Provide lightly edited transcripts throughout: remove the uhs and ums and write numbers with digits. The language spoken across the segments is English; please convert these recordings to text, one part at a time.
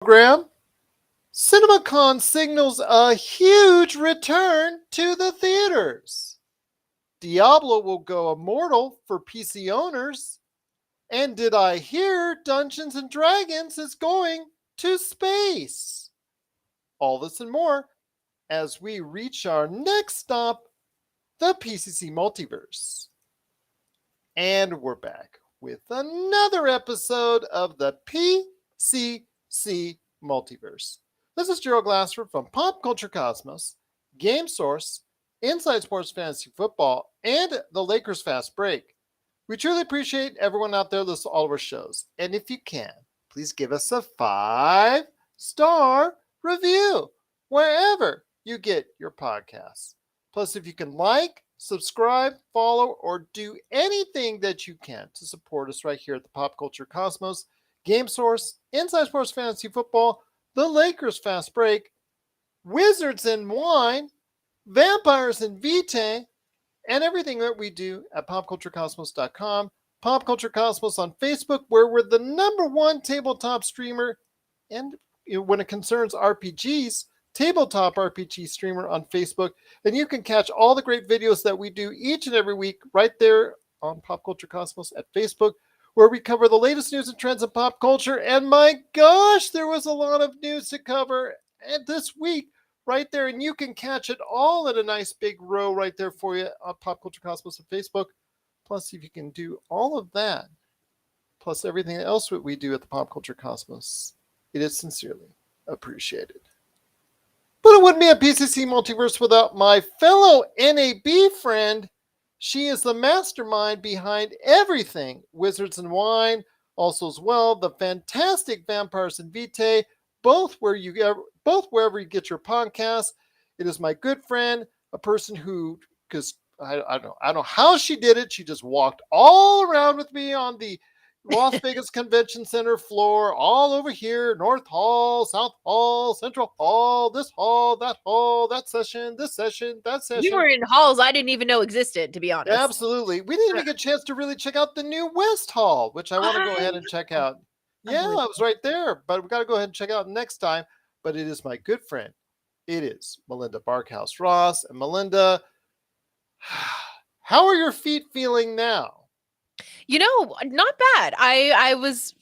Program, CinemaCon signals a huge return to the theaters. Diablo will go immortal for PC owners. And did I hear Dungeons and Dragons is going to space? All this and more as we reach our next stop, the PCC Multiverse. And we're back with another episode of the PCC Multiverse. This is Gerald Glassford from Pop Culture Cosmos, Game Source, Inside Sports Fantasy Football, and the Lakers Fast Break. We truly appreciate everyone out there listening to all of our shows. And if you can, please give us a 5-star review wherever you get your podcasts. Plus, if you can like, subscribe, follow, or do anything that you can to support us right here at the Pop Culture Cosmos, Game Source, Inside Sports Fantasy Football, the Lakers Fast Break, Wizards and Wine, Vampires and Vitae, and everything that we do at popculturecosmos.com, Pop Culture Cosmos on Facebook, where we're the #1 tabletop streamer, and when it concerns RPGs, tabletop RPG streamer on Facebook. And you can catch all the great videos that we do each and every week right there on Pop Culture Cosmos at Facebook, where we cover the latest news and trends in pop culture. And my gosh, there was a lot of news to cover this week right there. And you can catch it all in a nice big row right there for you on Pop Culture Cosmos and Facebook. Plus, if you can do all of that, plus everything else that we do at the Pop Culture Cosmos, it is sincerely appreciated. But it wouldn't be a PCC Multiverse without my fellow NAB friend. She is the mastermind behind everything Wizards and Wine, also as well the fantastic Vampires and Vitae, both wherever you get your podcasts. It is my good friend, a person who, because I don't know how she did it. She just walked all around with me on the Las Vegas Convention Center floor, all over here, North Hall, South Hall, Central Hall, this hall, that session, this session, that session. You were in halls I didn't even know existed, to be honest. Absolutely. We didn't even get a chance to really check out the new West Hall, which I want to go ahead and check out. Yeah, I was right there, but we got to go ahead and check it out next time. But it is my good friend. It is Melinda Barkhouse Ross. And Melinda, how are your feet feeling now? Not bad. I was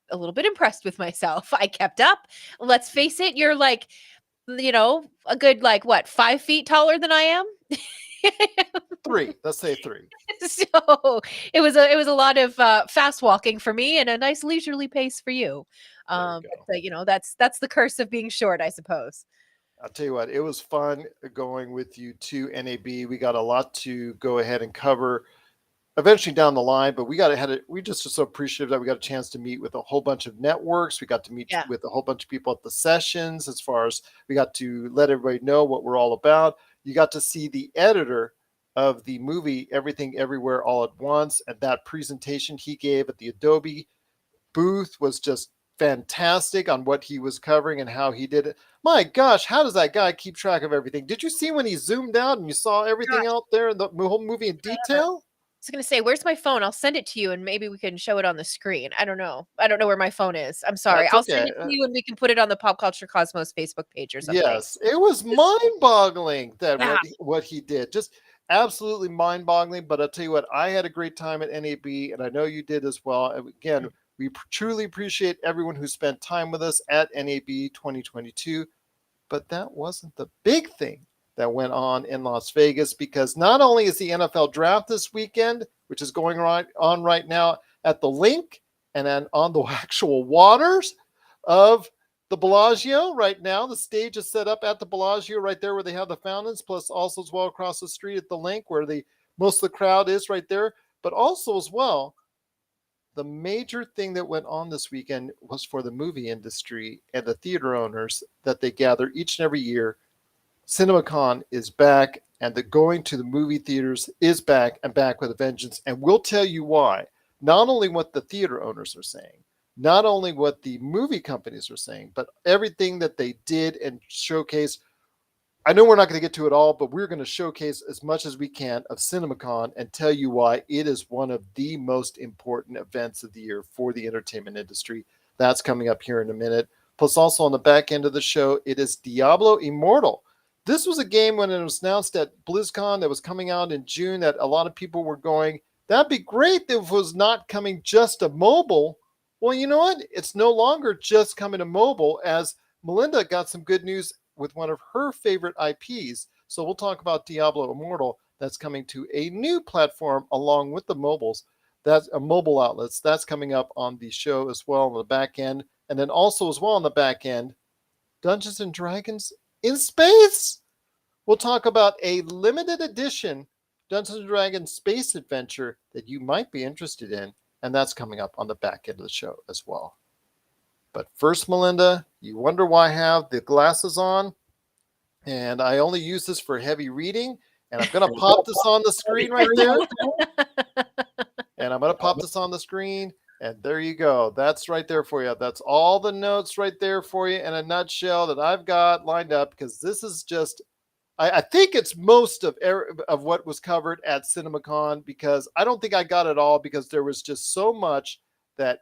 a little bit impressed with myself. I kept up. Let's face it, you're a good 5 feet taller than I am. 3. Let's say 3. So it was a lot of fast walking for me and a nice leisurely pace for you. That's the curse of being short, I suppose. I'll tell you what, it was fun going with you to NAB. We got a lot to go ahead and cover eventually down the line, but we just are so appreciative that we got a chance to meet with a whole bunch of networks. We got to meet with a whole bunch of people at the sessions, as far as we got to let everybody know what we're all about. You got to see the editor of the movie Everything Everywhere All at Once, and that presentation he gave at the Adobe booth was just fantastic on what he was covering and how he did it. My gosh, how does that guy keep track of everything? Did you see when he zoomed out and you saw everything out there in the whole movie in detail? I was going to say, where's my phone? I'll send it to you and maybe we can show it on the screen. I don't know where my phone is. I'm sorry. I'll send it to you and we can put it on the Pop Culture Cosmos Facebook page or something. Yes, it was mind-boggling that what he did. Just absolutely mind-boggling. But I'll tell you what, I had a great time at NAB, and I know you did as well. And again, we truly appreciate everyone who spent time with us at NAB 2022. But that wasn't the big thing that went on in Las Vegas, because not only is the NFL draft this weekend, which is going on right now at the Link and then on the actual waters of the Bellagio right now. The stage is set up at the Bellagio right there where they have the fountains, plus also as well across the street at the Link where most of the crowd is right there. But also as well, the major thing that went on this weekend was for the movie industry and the theater owners that they gather each and every year. CinemaCon is back, and the going to the movie theaters is back, and back with a vengeance. And we'll tell you why. Not only what the theater owners are saying, not only what the movie companies are saying, but everything that they did and showcase. I know we're not going to get to it all, but we're going to showcase as much as we can of CinemaCon and tell you why it is one of the most important events of the year for the entertainment industry. That's coming up here in a minute. Plus, also on the back end of the show, it is Diablo Immortal. This was a game when it was announced at BlizzCon that was coming out in June that a lot of people were going, that'd be great if it was not coming just to mobile. Well, you know what? It's no longer just coming to mobile, as Melinda got some good news with one of her favorite IPs. So we'll talk about Diablo Immortal that's coming to a new platform along with the mobiles. That's a mobile outlets. That's coming up on the show as well on the back end. And then also as well on the back end, Dungeons and Dragons in space. We'll talk about a limited edition Dungeons and Dragons space adventure that you might be interested in. And that's coming up on the back end of the show as well. But first, Melinda, you wonder why I have the glasses on? And I only use this for heavy reading. And I'm going to pop this on the screen right there. And I'm going to pop this on the screen. And there you go. That's right there for you. That's all the notes right there for you in a nutshell that I've got lined up, because this is just, I think it's most of what was covered at CinemaCon, because I don't think I got it all, because there was just so much that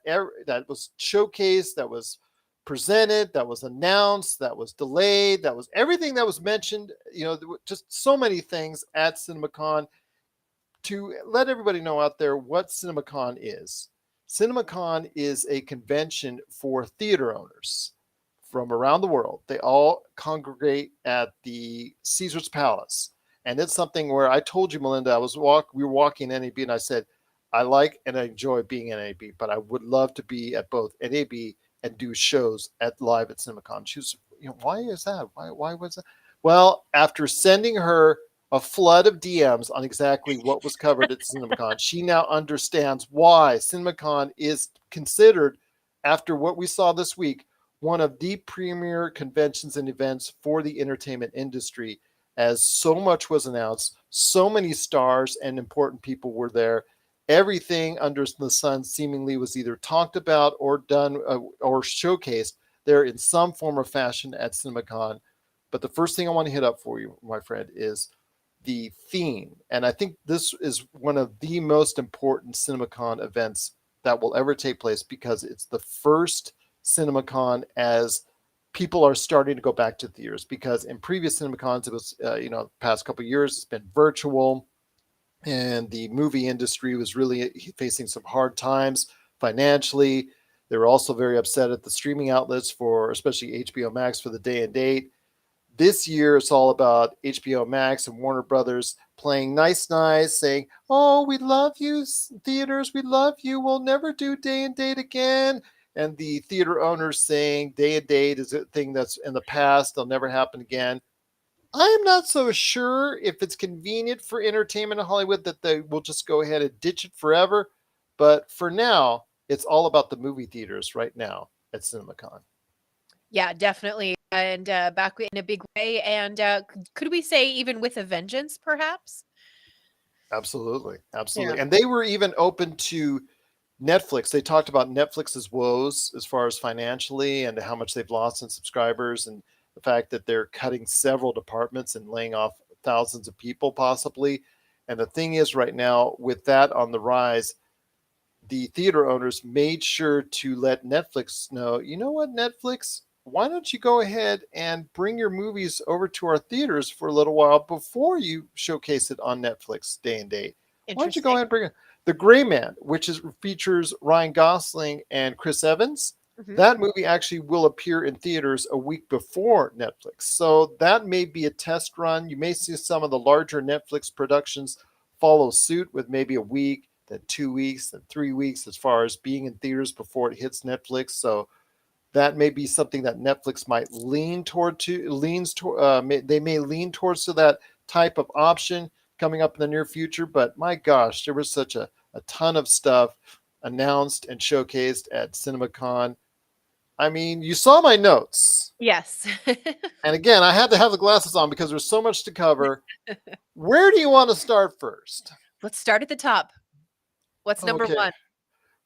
was showcased, that was presented, that was announced, that was delayed, that was everything that was mentioned, just so many things at CinemaCon. To let everybody know out there what CinemaCon is. CinemaCon is a convention for theater owners from around the world. They all congregate at the Caesar's Palace. And it's something where I told you, Melinda, we were walking NAB, and I said, I like and I enjoy being at NAB, but I would love to be at both NAB and do shows live at CinemaCon. She was, why is that? Why was that? Well, after sending her a flood of DMs on exactly what was covered at CinemaCon, she now understands why CinemaCon is considered, after what we saw this week, one of the premier conventions and events for the entertainment industry, as so much was announced, so many stars and important people were there. Everything under the sun seemingly was either talked about or done or showcased there in some form or fashion at CinemaCon. But the first thing I want to hit up for you, my friend, is the theme. And I think this is one of the most important CinemaCon events that will ever take place, because it's the first CinemaCon as people are starting to go back to theaters, because in previous CinemaCons, it was, past couple of years, it's been virtual, and the movie industry was really facing some hard times financially. They were also very upset at the streaming outlets, for especially HBO Max, for the day and date. This year, it's all about HBO Max and Warner Brothers playing nice, saying, oh, we love you, theaters, we love you, we'll never do day and date again. And the theater owners saying day and date is a thing that's in the past, they'll never happen again. I am not so sure if it's convenient for entertainment in Hollywood that they will just go ahead and ditch it forever. But for now, it's all about the movie theaters right now at CinemaCon. Yeah, definitely. And back in a big way. And could we say even with a vengeance, perhaps? Absolutely. Absolutely. Yeah. And they were even open to Netflix. They talked about Netflix's woes as far as financially and how much they've lost in subscribers, and the fact that they're cutting several departments and laying off thousands of people possibly. And the thing is, right now, with that on the rise, the theater owners made sure to let Netflix know, you know what, Netflix, why don't you go ahead and bring your movies over to our theaters for a little while before you showcase it on Netflix day and date? Why don't you go ahead and bring it? The Gray Man, which features Ryan Gosling and Chris Evans. Mm-hmm. That movie actually will appear in theaters a week before Netflix. So that may be a test run. You may see some of the larger Netflix productions follow suit with maybe a week, then 2 weeks, then 3 weeks as far as being in theaters before it hits Netflix. So that may be something that Netflix might lean toward they may lean towards to that type of option coming up in the near future. But my gosh, there was such a ton of stuff announced and showcased at CinemaCon. I mean, you saw my notes. Yes. And again, I had to have the glasses on because there's so much to cover. Where do you want to start first? Let's start at the top. What's number one?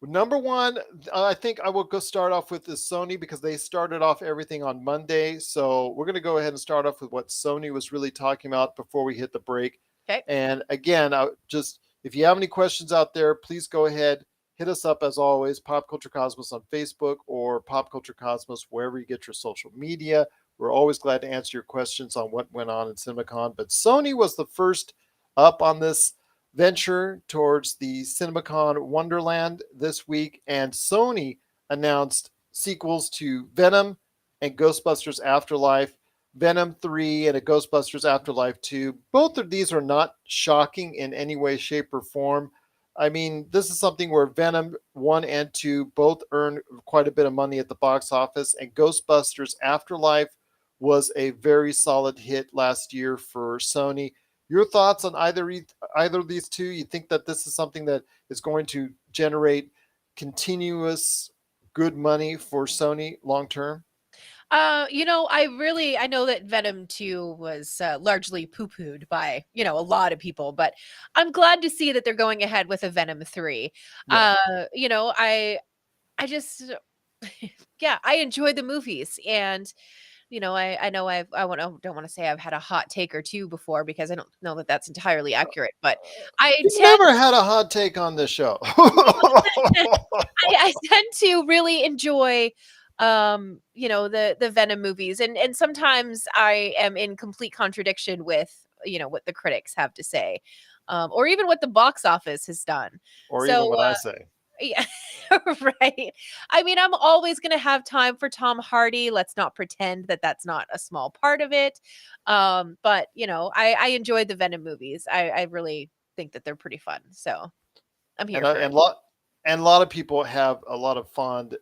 Number one, I think I will go start off with is Sony, because they started off everything on Monday. So we're going to go ahead and start off with what Sony was really talking about before we hit the break. Okay. And again, if you have any questions out there, please go ahead, hit us up as always, Pop Culture Cosmos on Facebook or Pop Culture Cosmos wherever you get your social media. We're always glad to answer your questions on what went on in CinemaCon. But Sony was the first up on this venture towards the CinemaCon Wonderland this week, and Sony announced sequels to Venom and Ghostbusters Afterlife, Venom 3 and a Ghostbusters Afterlife 2. Both of these are not shocking in any way, shape, or form. I mean, this is something where Venom 1 and 2 both earned quite a bit of money at the box office, and Ghostbusters Afterlife was a very solid hit last year for Sony. Your thoughts on either of these two? You think that this is something that is going to generate continuous good money for Sony long term? I know that Venom 2 was largely poo-pooed by, a lot of people, but I'm glad to see that they're going ahead with a Venom 3. Yeah. I just yeah, I enjoy the movies, and I know don't want to say I've had a hot take or two before, because I don't know that that's entirely accurate, but I You've tend never had a hot take on this show. I tend to really enjoy the Venom movies, and sometimes I am in complete contradiction with what the critics have to say, or even what the box office has done. Or even So what I say. yeah, right. I mean, I'm always going to have time for Tom Hardy. Let's not pretend that that's not a small part of it. But I enjoyed the Venom movies. I really think that they're pretty fun. So I'm here And for it. a lot of people have a lot of fond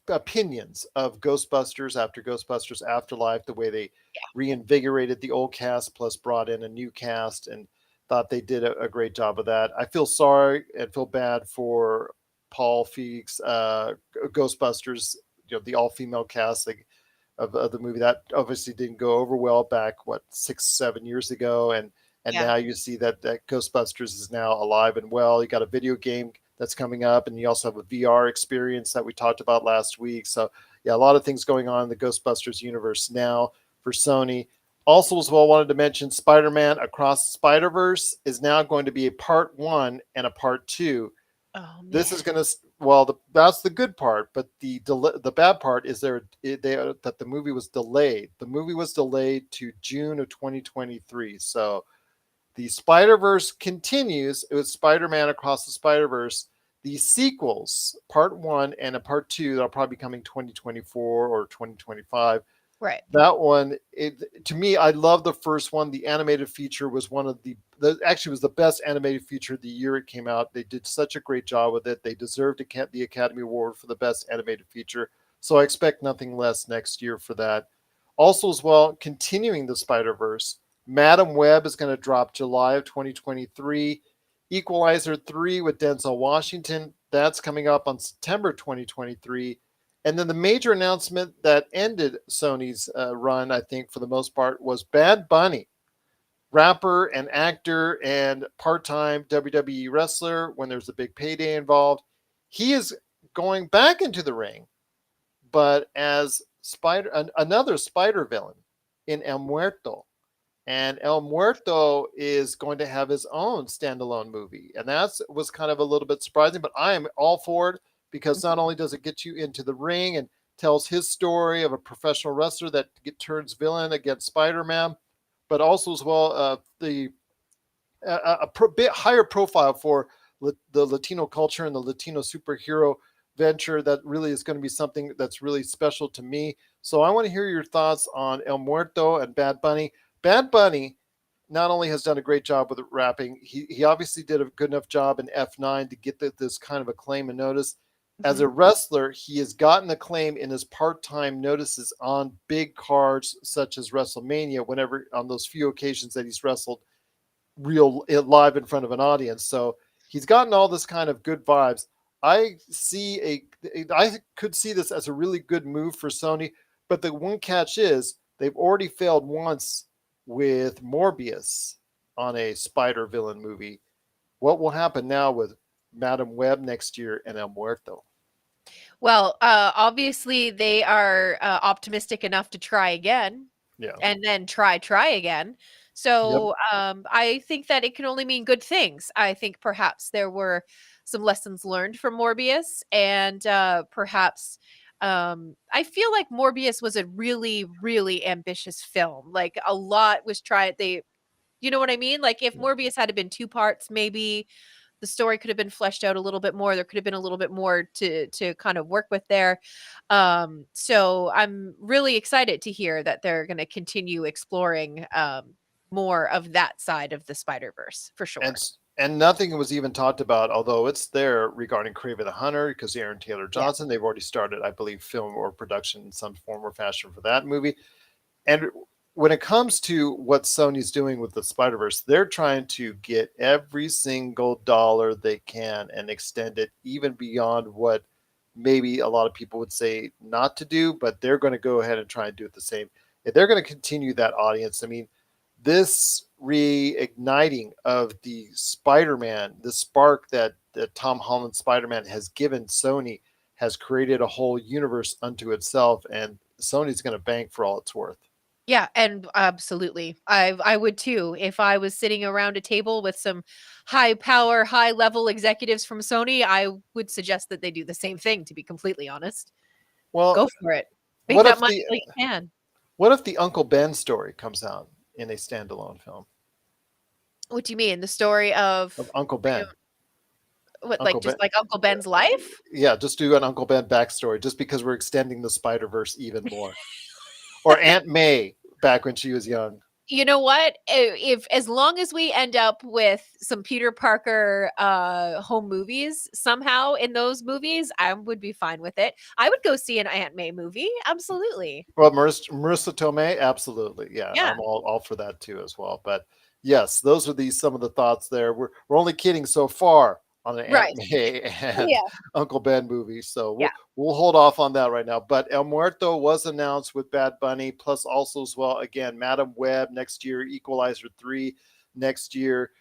opinions of Ghostbusters after Ghostbusters Afterlife, the way they reinvigorated the old cast plus brought in a new cast, and thought they did a great job of that. I feel sorry and feel bad for Paul Feig's Ghostbusters, the all female cast of the movie. That obviously didn't go over well back, 6-7 years ago, and Yeah. now you see that Ghostbusters is now alive and well. You got a video game that's coming up, and you also have a VR experience that we talked about last week. So yeah, a lot of things going on in the Ghostbusters universe now for Sony. Also, as well, wanted to mention Spider-Man Across the Spider-Verse is now going to be a part 1 and a part 2. Oh man. This is going to, that's the good part, but the bad part is that the movie was delayed. The movie was delayed to June of 2023. So the Spider-Verse continues. It was Spider-Man Across the Spider-Verse. The sequels, part 1 and a part 2, that'll probably be coming 2024 or 2025. Right. That one, to me, I love the first one. The animated feature was one of actually was the best animated feature the year it came out. They did such a great job with it. They deserved the Academy Award for the best animated feature. So I expect nothing less next year for that. Also, as well, continuing the Spider-Verse, Madam Web is going to drop July of 2023. Equalizer 3 with Denzel Washington, that's coming up on September 2023. And then the major announcement that ended Sony's run, I think, for the most part, was Bad Bunny, rapper and actor and part-time WWE wrestler when there's a big payday involved. He is going back into the ring, but as another spider villain in El Muerto. And El Muerto is going to have his own standalone movie. And that was kind of a little bit surprising, but I am all for it, because not only does it get you into the ring and tells his story of a professional wrestler that turns villain against Spider-Man, but also as well bit higher profile for the Latino culture and the Latino superhero venture that really is going to be something that's really special to me. So I want to hear your thoughts on El Muerto and Bad Bunny. Bad Bunny not only has done a great job with rapping, he obviously did a good enough job in F9 to get this kind of acclaim and notice. As a wrestler, he has gotten acclaim in his part-time notices on big cards such as WrestleMania, whenever on those few occasions that he's wrestled real live in front of an audience. So he's gotten all this kind of good vibes. I could see this as a really good move for Sony, but the one catch is they've already failed once with Morbius on a spider villain movie. What will happen now with Madam Web next year and El Muerto? Well, obviously they are optimistic enough to try again. Yeah. And then try again. So I think that it can only mean good things. I think perhaps there were some lessons learned from Morbius, and perhaps I feel like Morbius was a really, really ambitious film. Like a lot was tried. You know what I mean? Like if Morbius had been two parts, maybe the story could have been fleshed out a little bit more. There could have been a little bit more to kind of work with there. So I'm really excited to hear that they're going to continue exploring more of that side of the Spider-Verse for and sure. and nothing was even talked about, although it's there regarding Craven the Hunter, because Aaron Taylor Yeah. Johnson, they've already started, I believe, film or production in some form or fashion for that movie. And when it comes to what Sony's doing with the Spider Verse, they're trying to get every single dollar they can and extend it even beyond what maybe a lot of people would say not to do, but they're going to go ahead and try and do it the same. If they're going to continue that audience, I mean, this reigniting of the Spider-Man, the spark that Tom Holland Spider-Man has given Sony, has created a whole universe unto itself, and Sony's going to bank for all it's worth. Yeah, and absolutely. I would too if I was sitting around a table with some high power, high level executives from Sony. I would suggest that they do the same thing, to be completely honest. Well, Go for it. Make what that if money the while you can. what if the Uncle Ben story comes out in a standalone film What do you mean? The story of of Uncle I Ben? don't what, like Uncle just Ben, like Uncle Ben's life? yeah, just do an Uncle Ben backstory, just because we're extending the Spider Verse even more. Or Aunt May back when she was young. You know what? If as long as we end up with some Peter Parker home movies somehow in those movies, I would be fine with it. I would go see an Aunt May movie. Absolutely. Well, Marissa Tomei, absolutely, yeah, Yeah. I'm all for that too as well. But yes, those are some of the thoughts there. We're only kidding so far on the Aunt Right. May and Yeah. Uncle Ben movie, so Yeah. we'll hold off on that right now. But El Muerto was announced with Bad Bunny, plus also as well again Madam Web next year, Equalizer 3 next year,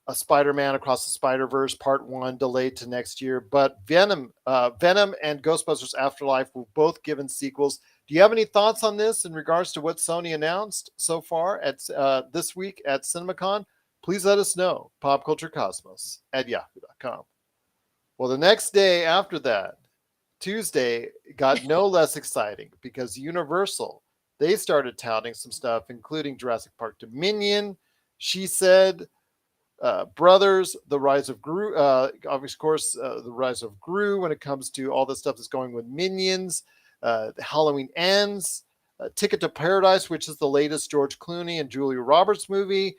a Spider-Man Across the Spider-Verse Part 1 delayed to next year, but Venom and Ghostbusters Afterlife were both given sequels. Do you have any thoughts on this in regards to what Sony announced so far at this week at CinemaCon? Please let us know. popculturecosmos@yahoo.com. Well, the next day after that, Tuesday, got no less exciting because Universal, they started touting some stuff, including Jurassic Park Dominion. She said Brothers, The Rise of Gru, of course, The Rise of Gru when it comes to all the stuff that's going with Minions, Halloween Ends, Ticket to Paradise, which is the latest George Clooney and Julia Roberts movie,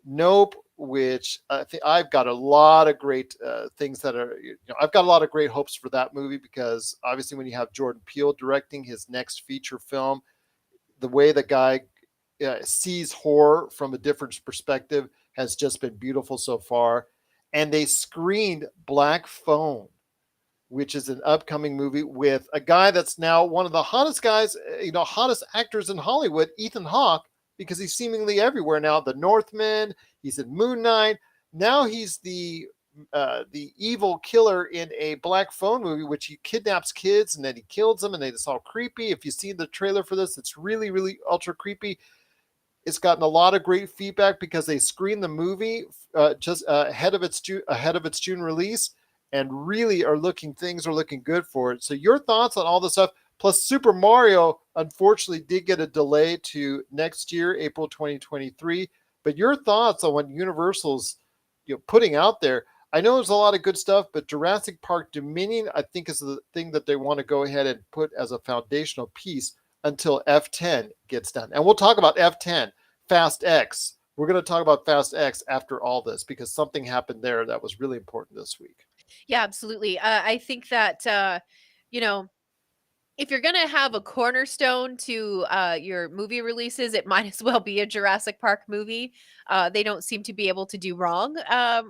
Nope, which I've got a lot of great things that are, I've got a lot of great hopes for that movie because obviously when you have Jordan Peele directing his next feature film, the way the guy sees horror from a different perspective has just been beautiful so far. And they screened Black Phone, which is an upcoming movie with a guy that's now one of the hottest guys, hottest actors in Hollywood, Ethan Hawke, because he's seemingly everywhere now. The Northman, he's in Moon Knight. Now he's the evil killer in a Black Phone movie, which he kidnaps kids and then he kills them, and it's all creepy. If you've seen the trailer for this, it's really, really ultra creepy. It's gotten a lot of great feedback because they screened the movie just ahead of its June release, and really things are looking good for it. So your thoughts on all this stuff? Plus, Super Mario unfortunately did get a delay to next year, April 2023. But your thoughts on what Universal's putting out there? I know there's a lot of good stuff, but Jurassic Park Dominion, I think, is the thing that they want to go ahead and put as a foundational piece until F10 gets done. And we'll talk about F10, Fast X. We're going to talk about Fast X after all this because something happened there that was really important this week. Yeah, absolutely. I think that you know, if you're gonna have a cornerstone to your movie releases, it might as well be a Jurassic Park movie. They don't seem to be able to do wrong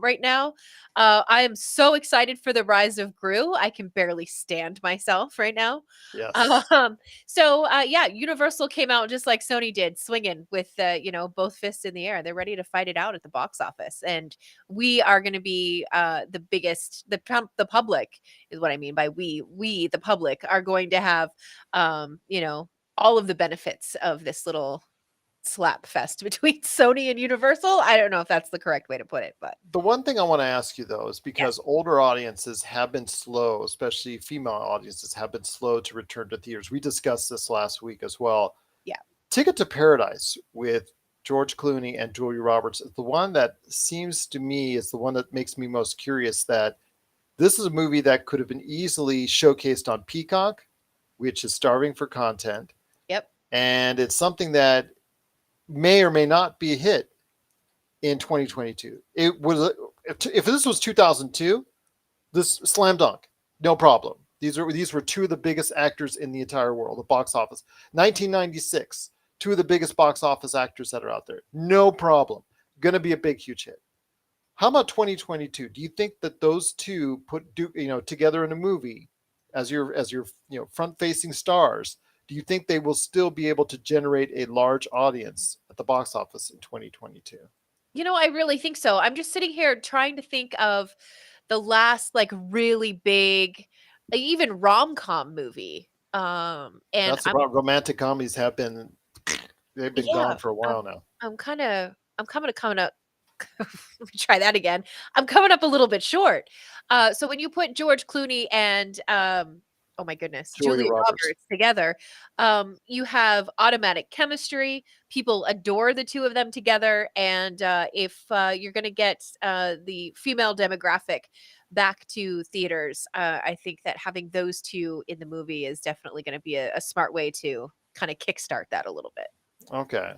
right now. I am so excited for the Rise of Gru. I can barely stand myself right now. Yes. Um, so yeah, Universal came out just like Sony did, swinging with both fists in the air. They're ready to fight it out at the box office, and we are going to be the biggest. The public is what I mean by we the public are going to have all of the benefits of this little slap fest between Sony and Universal. I don't know if that's the correct way to put it, but The one thing I want to ask you though is yeah. because older audiences have been slow, especially female audiences have been slow to return to theaters. We discussed this last week as well. Yeah. Ticket to Paradise with George Clooney and Julia Roberts is the one that seems to me is the one that makes me most curious that this is a movie that could have been easily showcased on Peacock, which is starving for content. Yep. And it's something that may or may not be a hit in 2022. It was if this was 2002, this slam dunk, no problem. These were two of the biggest actors in the entire world, the box office. 1996, two of the biggest box office actors that are out there, no problem. Going to be a big, huge hit. How about 2022? Do you think that those two together in a movie as your front facing stars? Do you think they will still be able to generate a large audience at the box office in 2022? I really think so. I'm just sitting here trying to think of the last like really big, like, even rom-com movie. And That's about romantic comedies they've been yeah, gone for a I'm, while now. I'm coming up. Let me try that again. I'm coming up a little bit short. So when you put George Clooney and oh my goodness, Julia Julia Roberts. Roberts together, you have automatic chemistry. People adore the two of them together, and if you're going to get the female demographic back to theaters, I think that having those two in the movie is definitely going to be a smart way to kind of kickstart that a little bit. Okay,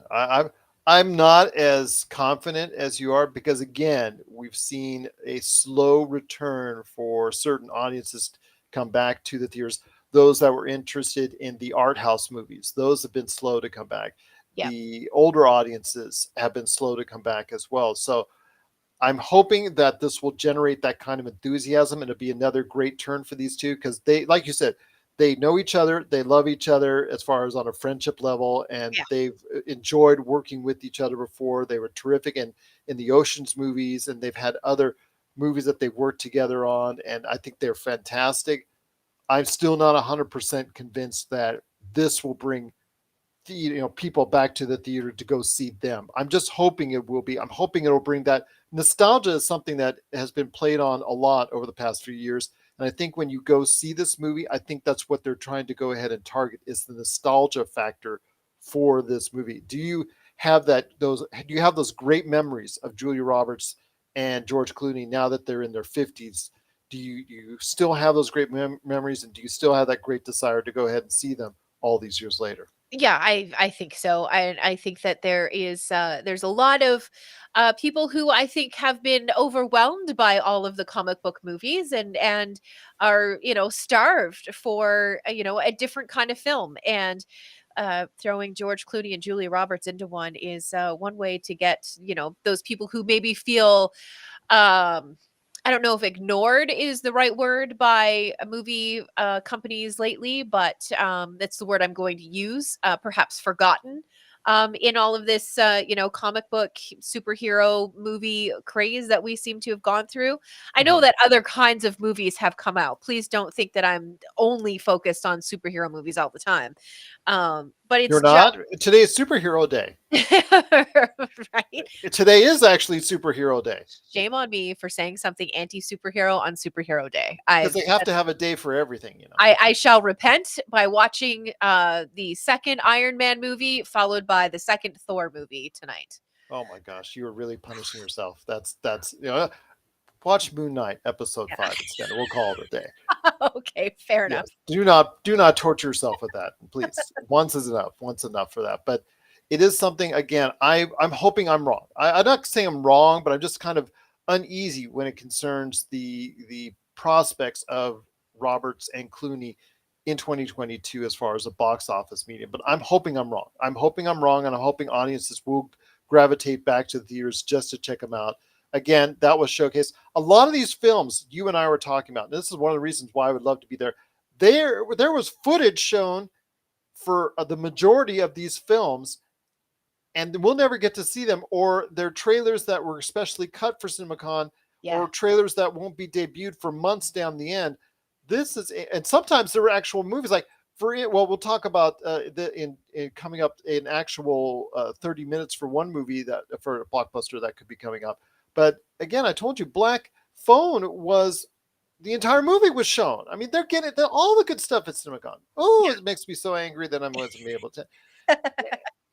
I'm not as confident as you are because again, we've seen a slow return for certain audiences to come back to the theaters. Those that were interested in the art house movies, those have been slow to come back. Yeah. The older audiences have been slow to come back as well. So I'm hoping that this will generate that kind of enthusiasm and it'll be another great turn for these two because they, like you said, they know each other, they love each other as far as on a friendship level, and Yeah. they've enjoyed working with each other before. They were terrific in the Oceans movies, and they've had other movies that they've worked together on, and I think they're fantastic. I'm still not 100% convinced that this will bring people back to the theater to go see them. I'm just hoping it will be. I'm hoping it'll bring that nostalgia is something that has been played on a lot over the past few years. And I think when you go see this movie, I think that's what they're trying to go ahead and target is the nostalgia factor for this movie. Do you have those great memories of Julia Roberts and George Clooney now that they're in their 50s? Do you still have those great memories, and do you still have that great desire to go ahead and see them all these years later? Yeah, I think so. I think that there's a lot of people who I think have been overwhelmed by all of the comic book movies and are starved for a different kind of film, and throwing George Clooney and Julia Roberts into one is one way to get those people who maybe feel I don't know if ignored is the right word by movie companies lately, but that's the word I'm going to use. Perhaps forgotten in all of this, comic book superhero movie craze that we seem to have gone through. I know that other kinds of movies have come out. Please don't think that I'm only focused on superhero movies all the time. But it's You're not? Today is superhero day. right. Today is actually superhero day. Shame on me for saying something anti-superhero on superhero day. Because they have to have a day for everything, I shall repent by watching the second Iron Man movie followed by the second Thor movie tonight. Oh my gosh, you are really punishing yourself. That's watch Moon Knight episode 5 instead. We'll call it a day. Okay, fair enough. Yes. Do not torture yourself with that, please. Once is enough. Once enough for that. But it is something. Again, I'm hoping I'm wrong. I'm not saying I'm wrong, but I'm just kind of uneasy when it concerns the prospects of Roberts and Clooney in 2022 as far as the box office medium. But I'm hoping I'm wrong. I'm hoping I'm wrong, and I'm hoping audiences will gravitate back to the theaters just to check them out. Again, that was showcased. A lot of these films you and I were talking about, and this is one of the reasons why I would love to be there. There was footage shown for the majority of these films, and we'll never get to see them, or they're trailers that were especially cut for CinemaCon, or trailers that won't be debuted for months down the end. And sometimes there were actual movies like for it, well, we'll talk about in coming up in actual 30 minutes for one movie that for a blockbuster that could be coming up. But again, I told you, Black Phone was the entire movie was shown. I mean, they're getting all the good stuff at CinemaCon. Oh, it makes me so angry that I wasn't able to.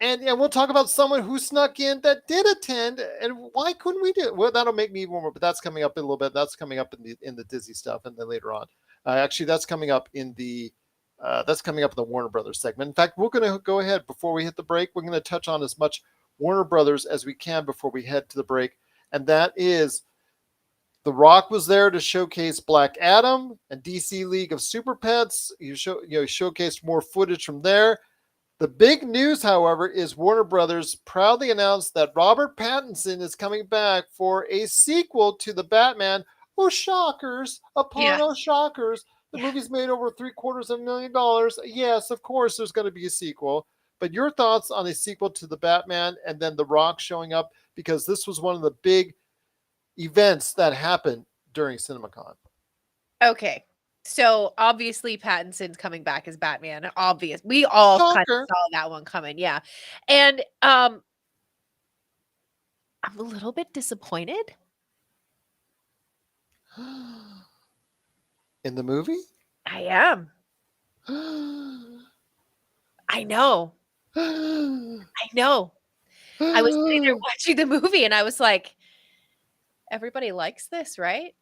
And we'll talk about someone who snuck in that did attend, and why couldn't we do it? Well, that'll make me even more. But that's coming up in a little bit. That's coming up in the Disney stuff, and then later on, actually, that's coming up in the Warner Brothers segment. In fact, we're going to go ahead before we hit the break. We're going to touch on as much Warner Brothers as we can before we head to the break, and that is The Rock was there to showcase Black Adam and DC League of Super Pets. Showcased more footage from there. The big news, however, is Warner Brothers proudly announced that Robert Pattinson is coming back for a sequel to the Batman. Oh, shockers upon oh, shockers. The movie's made over $750,000. Yes, of course, there's going to be a sequel. But your thoughts on a sequel to the Batman and then The Rock showing up? Because this was one of the big events that happened during CinemaCon. Okay. So obviously Pattinson's coming back as Batman. Obvious. We all kind of saw that one coming. Yeah. And I'm a little bit disappointed. In the movie? I am. I know. I know. I was sitting there watching the movie and I was like, everybody likes this, right?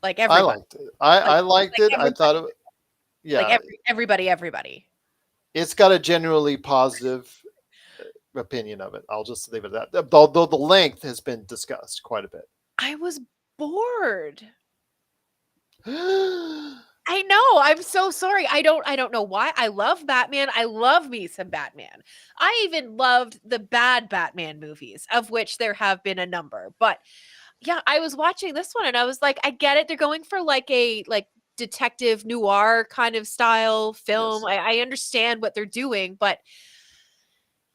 Like everybody. I liked it. I liked it. I thought it. Yeah. Like everybody. It's got a genuinely positive opinion of it. I'll just leave it at that. Although the length has been discussed quite a bit. I was bored. I know. I'm so sorry. I don't know why. I love Batman. I love me some Batman. I even loved the bad Batman movies, of which there have been a number. But yeah, I was watching this one and I was like, I get it. They're going for like a detective noir kind of style film. Yes. I understand what they're doing, but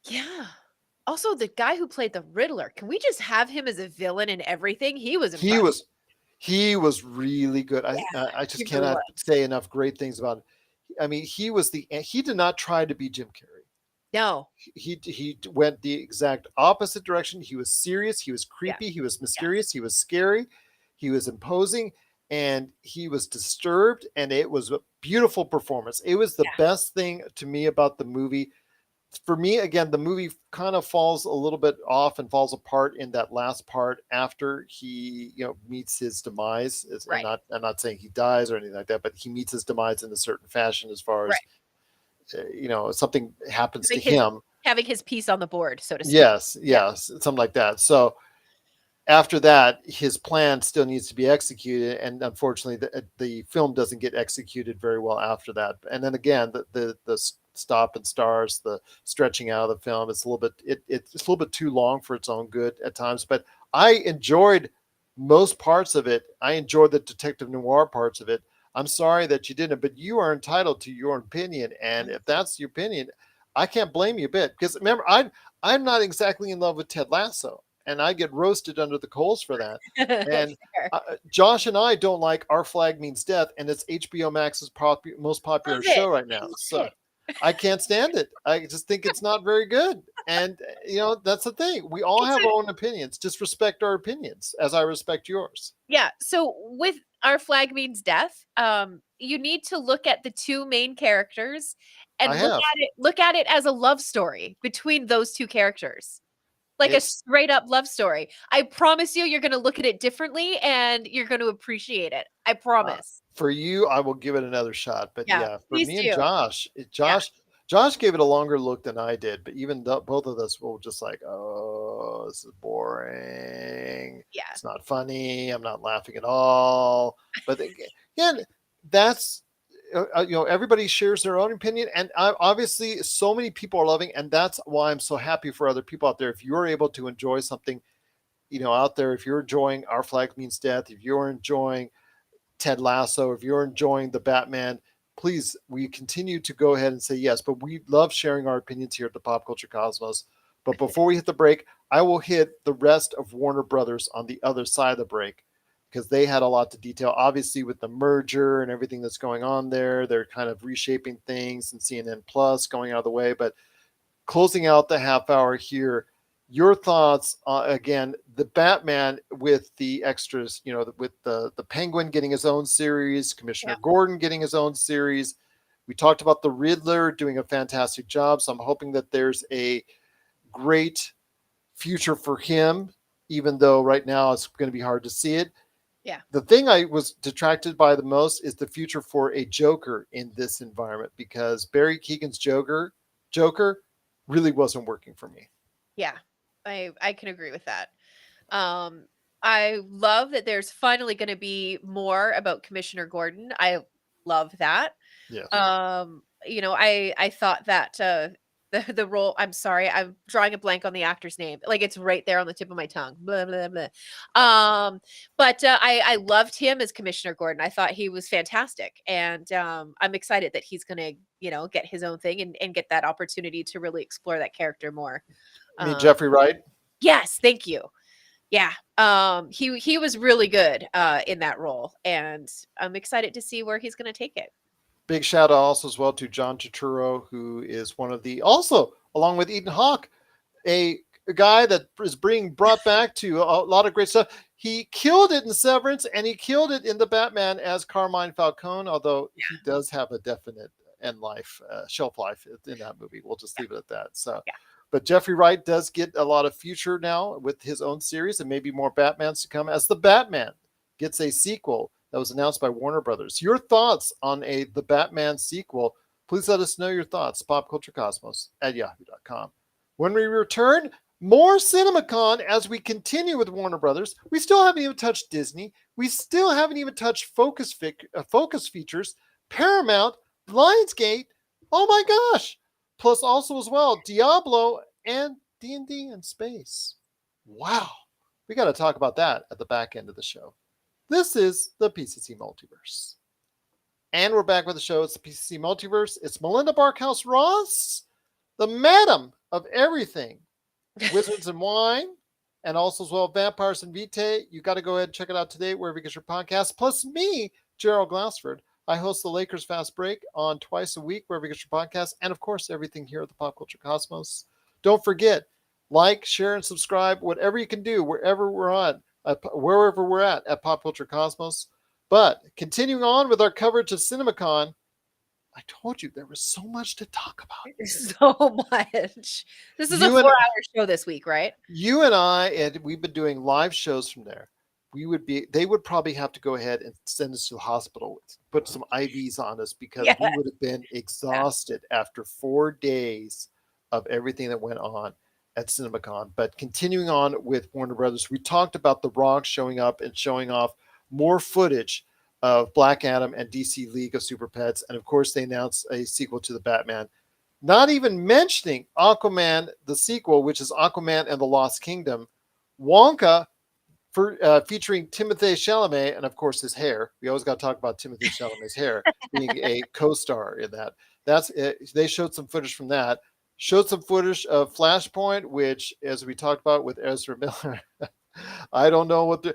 yeah. Also, the guy who played the Riddler, can we just have him as a villain in everything? He was He was really good. Yeah, I just cannot say enough great things about him. I mean, he did not try to be Jim Carrey. No. He went the exact opposite direction. He was serious. He was creepy. Yeah. He was mysterious. Yeah. He was scary. He was imposing, and he was disturbed. And it was a beautiful performance. It was the best thing to me about the movie. For me, again, the movie kind of falls a little bit off and falls apart in that last part after he, meets his demise. Right. I'm not saying he dies or anything like that, but he meets his demise in a certain fashion as far as, something happens to him. Having his piece on the board, so to speak. Yes, something like that. So after that, his plan still needs to be executed. And unfortunately, the film doesn't get executed very well after that. And then again, the stop and stars, the stretching out of the film, it's a little bit too long for its own good at times. But I enjoyed most parts of it. I enjoyed the detective noir parts of it. I'm sorry that you didn't, but you are entitled to your opinion. And if that's your opinion, I can't blame you a bit. Because remember, I'm not exactly in love with Ted Lasso. And I get roasted under the coals for that. And Josh and I don't like Our Flag Means Death, and it's HBO Max's most popular show right now. So I can't stand it. I just think it's not very good. And, that's the thing. We all have our own opinions. Just respect our opinions as I respect yours. Yeah. So with Our Flag Means Death, you need to look at the two main characters and look at it as a love story between those two characters. Like a straight up love story. I promise you, you're going to look at it differently and you're going to appreciate it. I promise. For you, I will give it another shot. But for me and Josh gave it a longer look than I did. But even both of us were just like, oh, this is boring. Yeah. It's not funny. I'm not laughing at all. But again, that's, everybody shares their own opinion, and obviously so many people are loving, and that's why I'm so happy for other people out there. If you're able to enjoy something, out there, if you're enjoying Our Flag Means Death, if you're enjoying Ted Lasso, if you're enjoying the Batman, please, we continue to go ahead and say yes. But we love sharing our opinions here at the Pop Culture Cosmos. But before we hit the break, I will hit the rest of Warner Brothers on the other side of the break. because they had a lot to detail. Obviously, with the merger and everything that's going on there, they're kind of reshaping things and CNN Plus going out of the way. But closing out the half hour here, your thoughts again, the Batman with the extras, with the Penguin getting his own series, Commissioner Gordon getting his own series. We talked about the Riddler doing a fantastic job. So I'm hoping that there's a great future for him, even though right now it's going to be hard to see it. Yeah. The thing I was detracted by the most is the future for a Joker in this environment, because Barry Keoghan's Joker really wasn't working for me. Yeah, I can agree with that. I love that there's finally going to be more about Commissioner Gordon. I love that. Yes. I thought that the role. I'm sorry, I'm drawing a blank on the actor's name. Like, it's right there on the tip of my tongue. Blah blah blah. But I loved him as Commissioner Gordon. I thought he was fantastic, and I'm excited that he's gonna get his own thing and get that opportunity to really explore that character more. I mean, Jeffrey Wright. Yes, thank you. Yeah, he was really good in that role, and I'm excited to see where he's going to take it. Big shout out also as well to John Turturro, who is one of the, also along with Ethan Hawke, a guy that is being brought back to a lot of great stuff. He killed it in Severance, and he killed it in the Batman as Carmine Falcone, although he does have a definite shelf life in that movie. We'll just leave it at that. So. Yeah. But Jeffrey Wright does get a lot of future now with his own series, and maybe more Batmans to come as the Batman gets a sequel that was announced by Warner Brothers. Your thoughts on the Batman sequel? Please let us know your thoughts. popculturecosmos@yahoo.com. When we return, more CinemaCon as we continue with Warner Brothers. We still haven't even touched Disney. We still haven't even touched Focus Features, Paramount, Lionsgate. Oh my gosh. Plus also as well, Diablo and D&D in space. Wow. We got to talk about that at the back end of the show. This is the PCC Multiverse. And we're back with the show. It's the PCC Multiverse. It's Melinda Barkhouse Ross, the madam of everything. Wizards and Wine, and also as well Vampires and Vitae. You got to go ahead and check it out today wherever you get your podcast. Plus me, Gerald Glassford. I host the Lakers Fast Break on twice a week, wherever you get your podcast, and of course, everything here at the Pop Culture Cosmos. Don't forget, like, share, and subscribe, whatever you can do, wherever we're at Pop Culture Cosmos. But continuing on with our coverage of CinemaCon, I told you there was so much to talk about. So much. This is a 4-hour show this week, right? You and I, we've been doing live shows from there. They would probably have to go ahead and send us to the hospital, put some IVs on us, because we would have been exhausted after 4 days of everything that went on at CinemaCon. But continuing on with Warner Brothers, we talked about The Rock showing up and showing off more footage of Black Adam and DC League of Super Pets. And of course, they announced a sequel to the Batman, not even mentioning Aquaman, the sequel, which is Aquaman and the Lost Kingdom. Wonka, featuring Timothée Chalamet, and of course his hair. We always got to talk about Timothée Chalamet's hair being a co-star in that. That's it. They showed some footage from that. Showed some footage of Flashpoint, which, as we talked about with Ezra Miller, I don't know what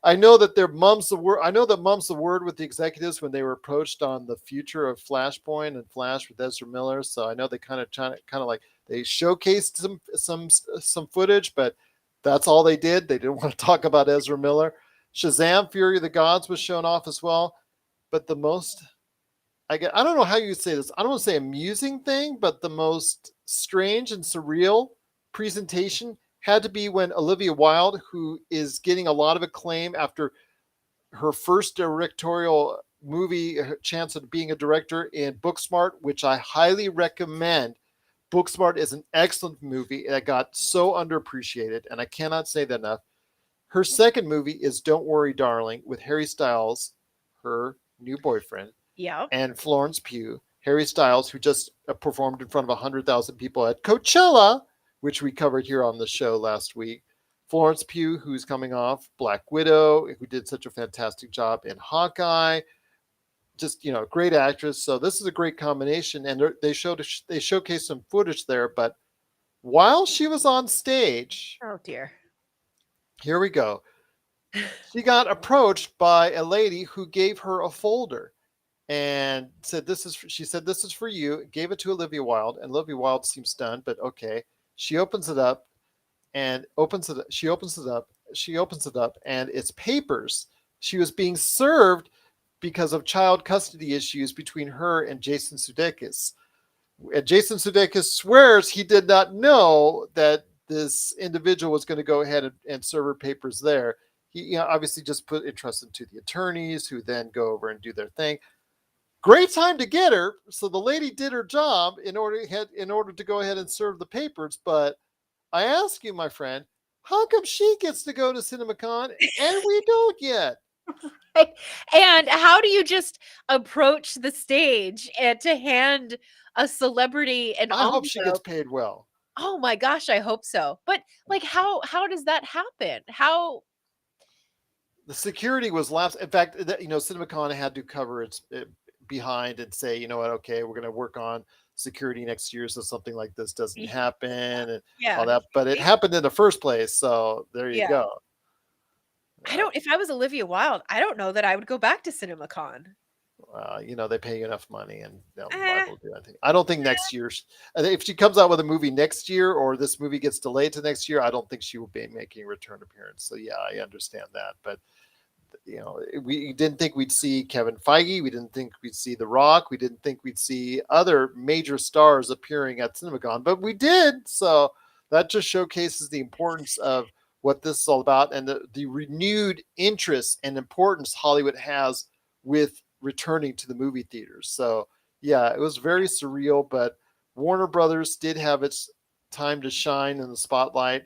I know that they're mum's the word. I know that mum's the word with the executives when they were approached on the future of Flashpoint and Flash with Ezra Miller. So I know they kind of like they showcased some footage, but that's all they did. They didn't want to talk about Ezra Miller. Shazam! Fury of the Gods was shown off as well. But the most, I don't know how you say this. I don't want to say amusing thing, but the most strange and surreal presentation had to be when Olivia Wilde, who is getting a lot of acclaim after her first directorial movie, chance of being a director in Booksmart, which I highly recommend. Booksmart is an excellent movie that got so underappreciated, and I cannot say that enough. Her second movie is Don't Worry, Darling, with Harry Styles, her new boyfriend, and Florence Pugh. Harry Styles, who just performed in front of 100,000 people at Coachella, which we covered here on the show last week. Florence Pugh, who's coming off Black Widow, who did such a fantastic job in Hawkeye. Just, great actress. So this is a great combination. And they showcased some footage there. But while she was on stage, oh dear, here we go. She got approached by a lady who gave her a folder and said, "This is." She said, "This is for you." Gave it to Olivia Wilde, and Olivia Wilde seemed stunned, but okay. She opens it up and opens it. She opens it up. She opens it up, and it's papers. She was being served because of child custody issues between her and Jason Sudeikis. And Jason Sudeikis swears he did not know that this individual was going to go ahead and serve her papers there. He, obviously just put entrusted to the attorneys who then go over and do their thing. Great time to get her. So the lady did her job in order to go ahead and serve the papers. But I ask you, my friend, how come she gets to go to CinemaCon and we don't yet? And how do you just approach the stage and to hand a celebrity an I hope she gets envelope? paid well. Oh my gosh, I hope so. But like how does that happen? How The security was lapsed. In fact, CinemaCon had to cover its behind and say, you know what, okay, we're going to work on security next year so something like this doesn't happen and all yeah, that. But it right? happened in the first place, so there you Yeah. go. I don't if I was Olivia Wilde, I don't know that I would go back to CinemaCon. They pay you enough money and they'll be Eh, liable to do anything. I don't think next year, if she comes out with a movie next year or this movie gets delayed to next year, I don't think she will be making a return appearance. So yeah, I understand that. But we didn't think we'd see Kevin Feige. We didn't think we'd see The Rock. We didn't think we'd see other major stars appearing at CinemaCon, but we did. So that just showcases the importance of what this is all about and the renewed interest and importance Hollywood has with returning to the movie theaters. So yeah, it was very surreal, but Warner Brothers did have its time to shine in the spotlight,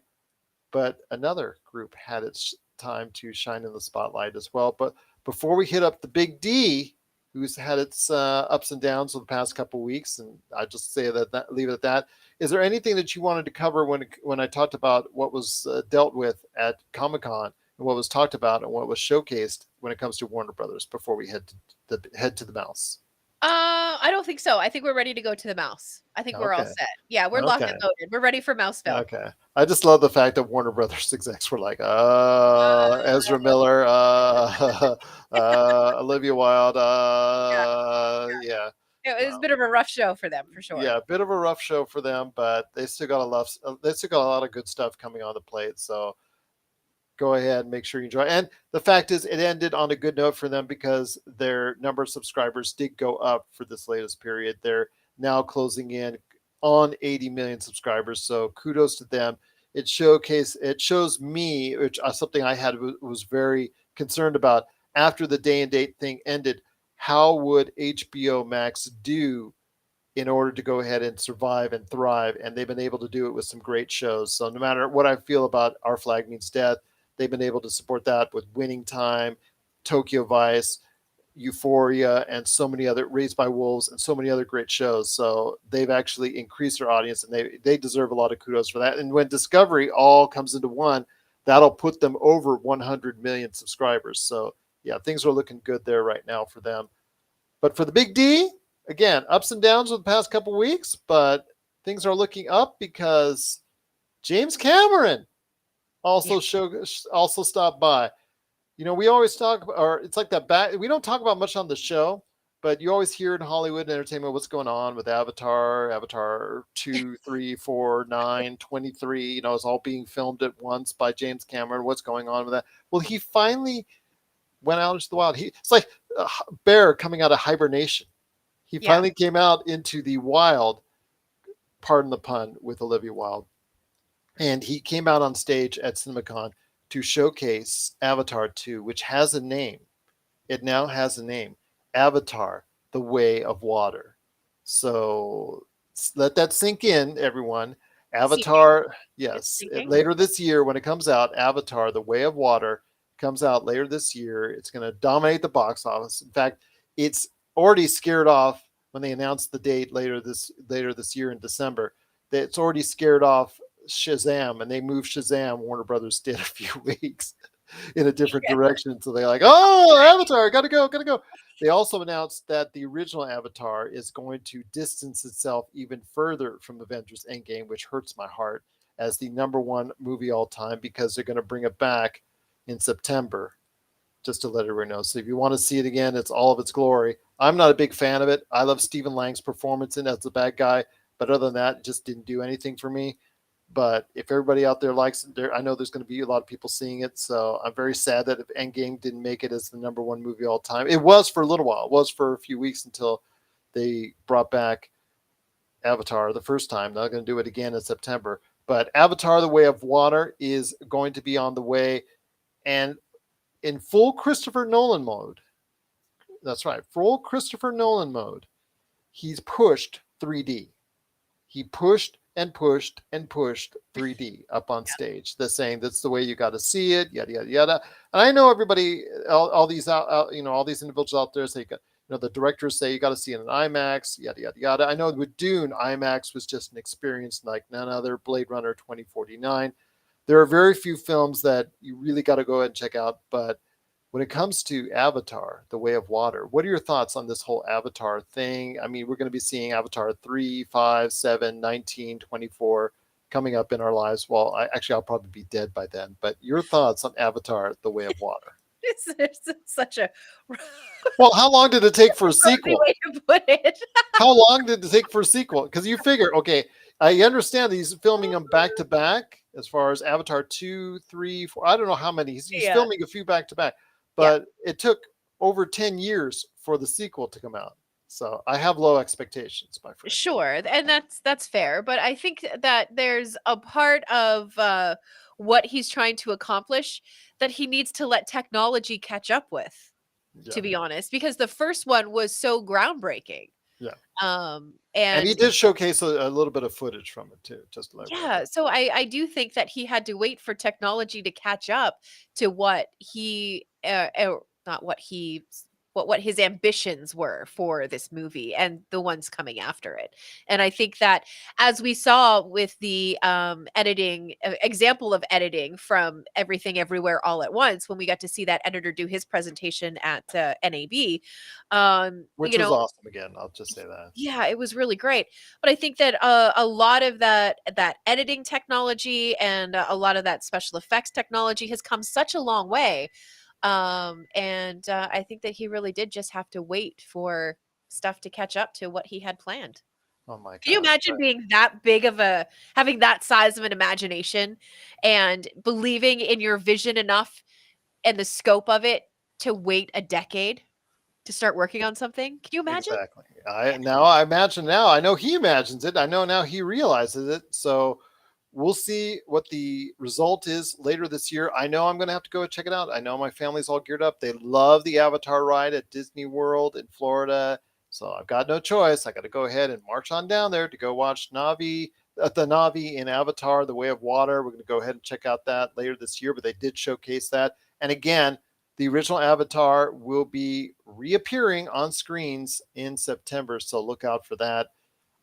but another group had its time to shine in the spotlight as well. But before we hit up the Big D, who's had its ups and downs over the past couple of weeks, and I just say leave it at that. Is there anything that you wanted to cover when I talked about what was dealt with at Comic Con and what was talked about and what was showcased when it comes to Warner Brothers before we head to the mouse? I don't think so. I think we're ready to go to the mouse. I think we're all Okay, set. Yeah, we're locked okay, and loaded. We're ready for Mouseville. okay. I just love the fact that Warner Brothers execs were like, Ezra Miller, Olivia Wilde, Yeah, yeah. it was a Wow. bit of a rough show for them for sure. Yeah, a bit of a rough show for them, but they still got a lot of good stuff coming on the plate. So go ahead and make sure you enjoy. And the fact is, it ended on a good note for them because their number of subscribers did go up for this latest period. They're now closing in on 80 million subscribers. So kudos to them. It shows me, which something I had was very concerned about after the day and date thing ended. How would HBO Max do in order to go ahead and survive and thrive? And they've been able to do it with some great shows. So no matter what I feel about Our Flag Means Death, they've been able to support that with Winning Time, Tokyo Vice, Euphoria, and so many other Raised by Wolves and so many other great shows. So they've actually increased their audience and they deserve a lot of kudos for that. And when Discovery all comes into one, that'll put them over 100 million subscribers. So yeah, things are looking good there right now for them. But for the Big D, again, ups and downs over the past couple of weeks, but things are looking up because James Cameron Yeah. also stopped by. We always talk, or it's like that back. We don't talk about much on the show, but you always hear in Hollywood entertainment what's going on with Avatar 2, 3, 4, 9, 23. It's all being filmed at once by James Cameron. What's going on with that? Well, he finally went out into the wild. It's like a bear coming out of hibernation. He Yeah. finally came out into the wild, pardon the pun, with Olivia Wilde. And he came out on stage at CinemaCon to showcase Avatar 2, which has a name. It now has a name, Avatar, The Way of Water. So let that sink in, everyone. See, Avatar, it's yes, sinking. later this year when it comes out, Avatar, The Way of Water comes out later this year. It's going to dominate the box office. In fact, it's already scared off when they announced the date later this year in December. It's already scared off Shazam, and they moved Shazam. Warner Brothers did a few weeks in a different Yeah. direction. So they're like, oh, Avatar, gotta go, gotta go. They also announced that the original Avatar is going to distance itself even further from Avengers Endgame, which hurts my heart as the number one movie all time because they're going to bring it back in September, just to let everyone know. So if you want to see it again, it's all of its glory. I'm not a big fan of it. I love Stephen Lang's performance in it as the bad guy, but other than that, it just didn't do anything for me. But if everybody out there likes it, I know there's going to be a lot of people seeing it. So I'm very sad that if Endgame didn't make it as the number one movie all time. It was for a little while. It was for a few weeks until they brought back Avatar the first time. They're going to do it again in September. But Avatar: The Way of Water is going to be on the way, and in full Christopher Nolan mode. That's right, full Christopher Nolan mode. He's pushed 3D. He pushed and pushed and pushed 3D up on stage. They're saying that's the way you got to see it, yada yada yada. And I know everybody, all these all these individuals out there say, the directors say you got to see it in IMAX, yada yada yada. I know with Dune, IMAX was just an experience like none other. Blade Runner 2049. There are very few films that you really got to go ahead and check out, but when it comes to Avatar, The Way of Water, what are your thoughts on this whole Avatar thing? I mean, we're going to be seeing Avatar 3, 5, 7, 19, 24 coming up in our lives. Well, I'll probably be dead by then. But your thoughts on Avatar, The Way of Water? It's such a Well, how long did it take for a sequel? way to put it. How long did it take for a sequel? Because you figure, okay, I understand he's filming them back to back as far as Avatar 2, 3, 4. I don't know how many. He's filming a few back to back. But it took over 10 years for the sequel to come out. So I have low expectations, my friend. Sure, and that's fair, but I think that there's a part of what he's trying to accomplish that he needs to let technology catch up with, to be honest, because the first one was so groundbreaking. Yeah. And he did showcase a little bit of footage from it too, just to let yeah, so I do think that he had to wait for technology to catch up to what he not what his ambitions were for this movie and the ones coming after it. And I think that as we saw with the editing example of editing from Everything Everywhere All at Once, when we got to see that editor do his presentation at NAB, which was awesome. Again, I'll just say that. Yeah, it was really great. But I think that a lot of that editing technology and a lot of that special effects technology has come such a long way. And I think that he really did just have to wait for stuff to catch up to what he had planned. Oh my god. Can you imagine being that big of having that size of an imagination and believing in your vision enough and the scope of it to wait a decade to start working on something? Can you imagine? Exactly. I imagine now. I know he imagines it. I know now he realizes it. So we'll see what the result is later this year. I know I'm going to have to go check it out. I know my family's all geared up. They love the Avatar ride at Disney World in Florida. So I've got no choice. I got to go ahead and march on down there to go watch the Na'vi in Avatar, The Way of Water. We're going to go ahead and check out that later this year, but they did showcase that. And again, the original Avatar will be reappearing on screens in September. So look out for that.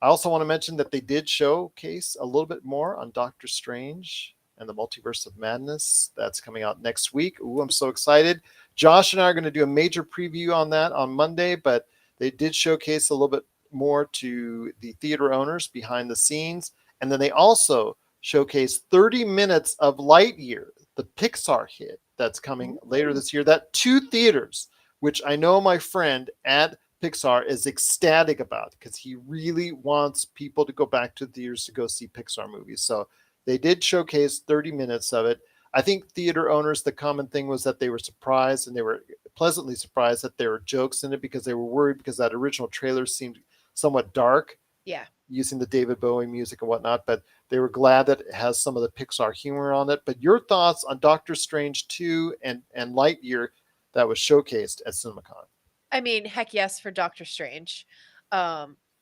I also want to mention that they did showcase a little bit more on Doctor Strange and the Multiverse of Madness. That's coming out next week. Ooh, I'm so excited. Josh and I are going to do a major preview on that on Monday, but they did showcase a little bit more to the theater owners behind the scenes. And then they also showcased 30 minutes of Lightyear, the Pixar hit that's coming later this year. That 2 theaters, which I know my friend at Pixar is ecstatic about because he really wants people to go back to theaters to go see Pixar movies. So they did showcase 30 minutes of it. I think theater owners, the common thing was that they were surprised, and they were pleasantly surprised that there were jokes in it because they were worried because that original trailer seemed somewhat dark. Yeah. Using the David Bowie music and whatnot, but they were glad that it has some of the Pixar humor on it. But your thoughts on Doctor Strange 2 and Lightyear that was showcased at CinemaCon? I mean, heck yes for Doctor Strange.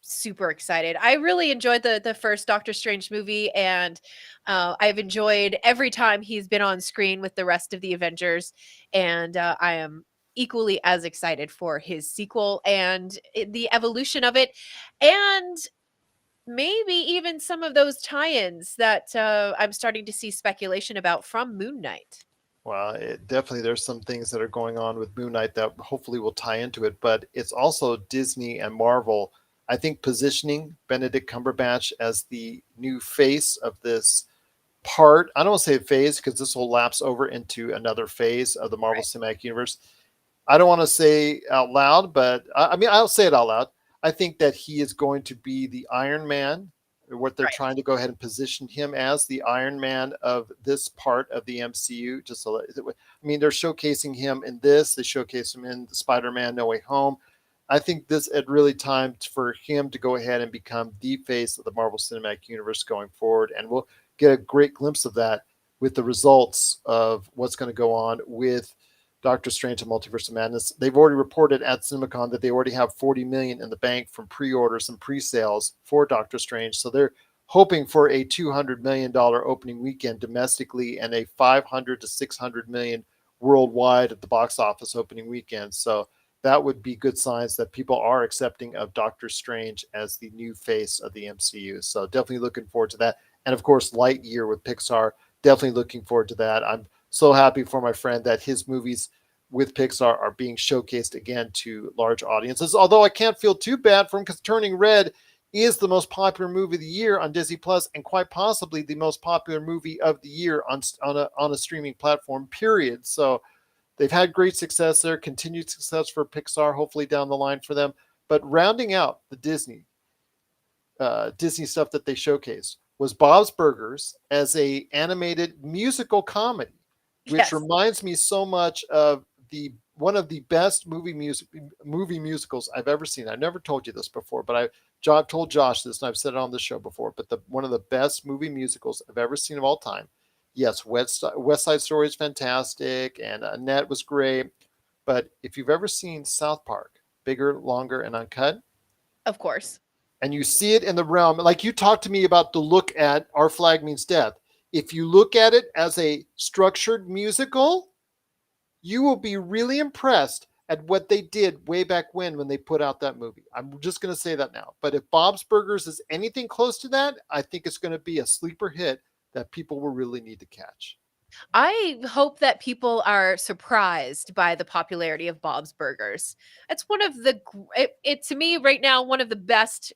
Super excited. I really enjoyed the first Doctor Strange movie, and I've enjoyed every time he's been on screen with the rest of the Avengers, and I am equally as excited for his sequel and the evolution of it, and maybe even some of those tie-ins that I'm starting to see speculation about from Moon Knight. Well, definitely there's some things that are going on with Moon Knight that hopefully will tie into it, but it's also Disney and Marvel, I think, positioning Benedict Cumberbatch as the new face of this part, I don't want to say phase because this will lapse over into another phase of the Marvel Right. Cinematic Universe. I don't want to say out loud, but I mean, I'll say it out loud. I think that he is going to be the Iron Man, or what they're Right. trying to go ahead and position him as the Iron Man of this part of the MCU. I mean, they're showcasing him in this, they showcase him in Spider Man No Way Home. I think this it really time for him to go ahead and become the face of the Marvel Cinematic Universe going forward. And we'll get a great glimpse of that with the results of what's going to go on with Doctor Strange and Multiverse of Madness. They've already reported at CinemaCon that they already have 40 million in the bank from pre-orders and pre-sales for Doctor Strange. So they're hoping for a $200 million opening weekend domestically and a 500 to 600 million worldwide at the box office opening weekend. So that would be good signs that people are accepting of Doctor Strange as the new face of the MCU. So definitely looking forward to that. And of course, Lightyear with Pixar. Definitely looking forward to that. I'm so happy for my friend that his movies with Pixar are being showcased again to large audiences. Although I can't feel too bad for him because Turning Red is the most popular movie of the year on Disney Plus, and quite possibly the most popular movie of the year on a streaming platform. Period. So they've had great success there, continued success for Pixar, hopefully down the line for them. But rounding out the Disney stuff that they showcased was Bob's Burgers as a animated musical comedy, which Yes. reminds me so much of the one of the best movie musicals I've ever seen. I never told you this before, but I've told Josh this and I've said it on the show before. But one of the best movie musicals I've ever seen of all time. Yes, West Side Story is fantastic, and Annette was great. But if you've ever seen South Park, Bigger, Longer, and Uncut, Of course. and you see it in the realm, like you talked to me about the look at Our Flag Means Death. If you look at it as a structured musical, you will be really impressed at what they did way back when they put out that movie. I'm just going to say that now. But if Bob's Burgers is anything close to that, I think it's going to be a sleeper hit that people will really need to catch. I hope that people are surprised by the popularity of Bob's Burgers. It's one of the it to me right now one of the best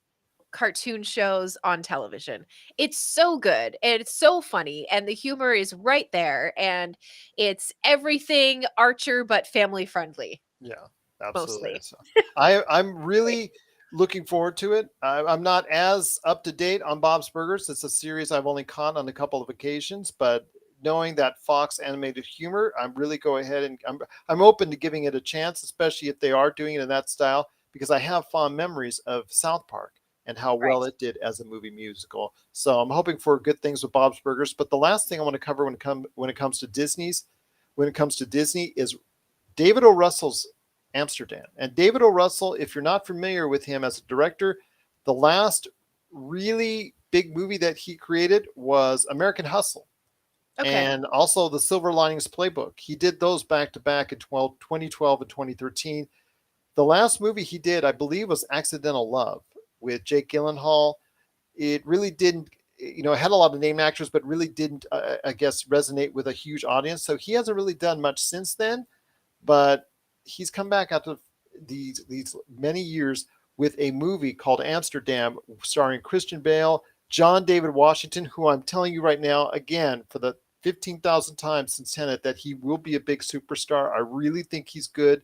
cartoon shows on television. It's so good and it's so funny and the humor is right there and it's everything Archer but family friendly Yeah, absolutely. mostly. So I'm really looking forward to it. I'm not as up to date on Bob's Burgers. It's a series I've only caught on a couple of occasions, but knowing that Fox animated humor, I'm really go ahead and I'm open to giving it a chance, especially if they are doing it in that style, because I have fond memories of South Park and how well Right. it did as a movie musical. So I'm hoping for good things with Bob's Burgers. But the last thing I want to cover when it comes to Disney is David O. Russell's Amsterdam. And David O. Russell, if you're not familiar with him as a director, the last really big movie that he created was American Hustle Okay. and also the Silver Linings Playbook. He did those back to back in 2012 and 2013. The last movie he did, I believe, was Accidental Love with Jake Gyllenhaal. It really didn't, it had a lot of name actors, but really didn't, I guess, resonate with a huge audience. So he hasn't really done much since then, but he's come back after these many years with a movie called Amsterdam, starring Christian Bale, John David Washington, who I'm telling you right now, again, for the 15,000 times since Tenet, that he will be a big superstar. I really think he's good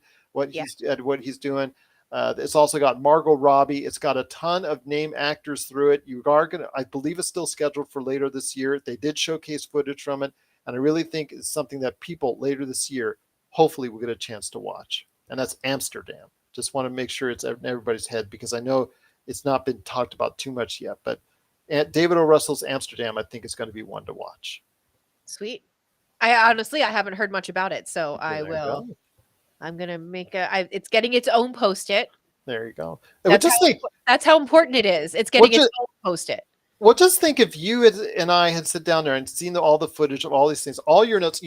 Yeah. at what he's doing. It's also got Margot Robbie. It's got a ton of name actors through it. You are gonna, I believe, it's still scheduled for later this year. They did showcase footage from it, and I really think it's something that people later this year hopefully will get a chance to watch. And that's Amsterdam. Just want to make sure it's in everybody's head because I know it's not been talked about too much yet. But David O. Russell's Amsterdam, I think, is going to be one to watch. Sweet. I haven't heard much about it, so There you go. I'm gonna make it's getting its own post-it. There you go. That's Just think, that's how important it is. It's what getting its own post-it. well, just think if you and I had sit down there and seen all the footage of all these things, all your notes,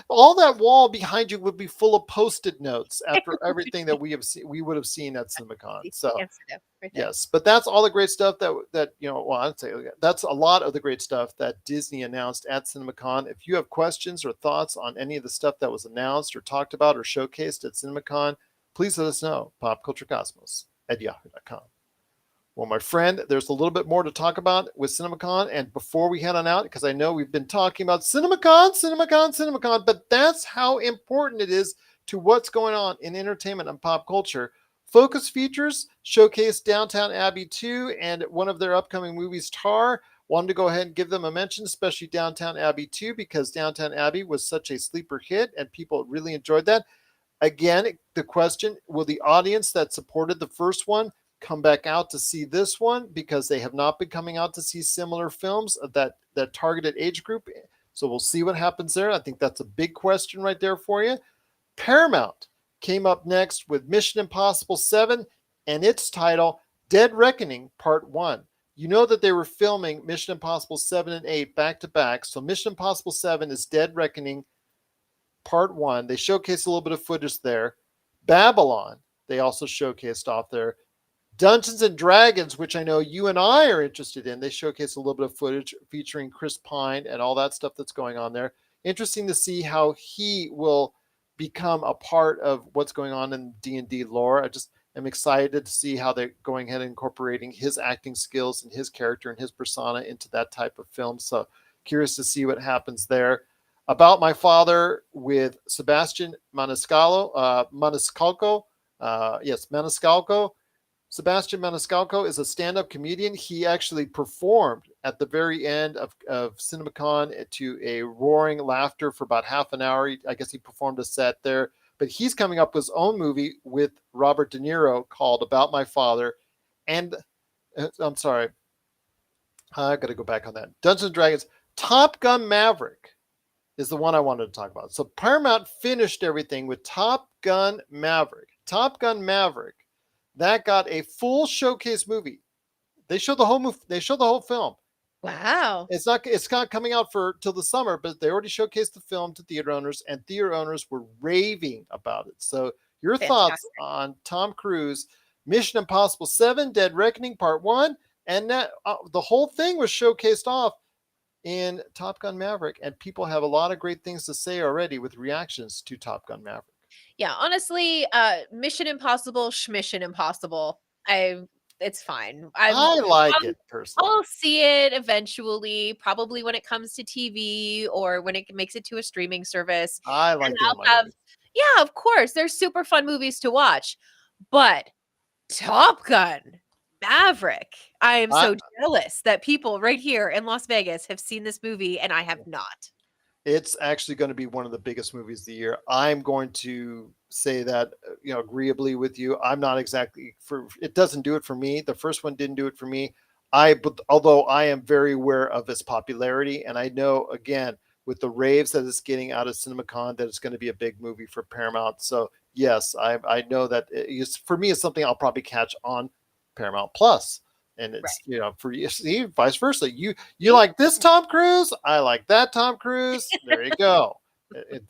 all that wall behind you would be full of Post-it notes after everything that we would have seen at CinemaCon. So Amsterdam, right there. yes, but that's all the great stuff that well, I'd say that's a lot of the great stuff that Disney announced at CinemaCon. If you have questions or thoughts on any of the stuff that was announced or talked about or showcased at CinemaCon, please let us know. Popculturecosmos@yahoo.com. Well, my friend, there's a little bit more to talk about with CinemaCon. And before we head on out, because I know we've been talking about CinemaCon, but that's how important it is to what's going on in entertainment and pop culture. Focus Features showcased Downtown Abbey 2 and one of their upcoming movies, Tar. Wanted to go ahead and give them a mention, especially Downtown Abbey 2, because Downtown Abbey was such a sleeper hit and people really enjoyed that. Again, the question, will the audience that supported the first one come back out to see this one, because they have not been coming out to see similar films of that targeted age group? So we'll see what happens there. I think that's a big question right there for you. Paramount came up next with Mission Impossible 7 and its title, Dead Reckoning Part 1. You know that they were filming Mission Impossible 7 and 8 back to back. So Mission Impossible 7 is Dead Reckoning Part 1. They showcased a little bit of footage there. Babylon, they also showcased off there. Dungeons and Dragons, which I know you and I are interested in, they showcased a little bit of footage featuring Chris Pine and all that stuff that's going on there. Interesting to see how he will become a part of what's going on in D&D lore. I just am excited to see how they're going ahead and incorporating his acting skills and his character and his persona into that type of film. So curious to see what happens there. About My Father with Sebastian Maniscalco. Maniscalco. Sebastian Maniscalco is a stand-up comedian. He actually performed at the very end of CinemaCon to a roaring laughter for about half an hour. I guess he performed a set there. But he's coming up with his own movie with Robert De Niro called About My Father. And I'm sorry, I got to go back on that. Dungeons & Dragons. Top Gun Maverick is the one I wanted to talk about. So Paramount finished everything with Top Gun Maverick. Top Gun Maverick. That got a full showcase movie. They showed the whole movie. They showed the whole film. Wow. It's not coming out till the summer, but they already showcased the film to theater owners, and theater owners were raving about it. So your thoughts on Tom Cruise, Mission Impossible 7, Dead Reckoning Part 1, and that the whole thing was showcased off in Top Gun Maverick, and people have a lot of great things to say already with reactions to Top Gun Maverick. Yeah, honestly, Mission Impossible, Schmission Impossible. It's fine. I like it personally. I'll see it eventually, probably when it comes to TV or when it makes it to a streaming service. I like it. Yeah, of course. They're super fun movies to watch. But Top Gun Maverick. I am so jealous that people right here in Las Vegas have seen this movie and I have not. It's actually going to be one of the biggest movies of the year. I'm going to say that, agreeably with you. I'm not exactly it doesn't do it for me. The first one didn't do it for me. Although I am very aware of its popularity, and I know, again, with the raves that it's getting out of CinemaCon, that it's going to be a big movie for Paramount. So yes, I know that for me, it's something I'll probably catch on Paramount Plus. And it's, for you, see, vice versa. You like this Tom Cruise, I like that Tom Cruise. There you go.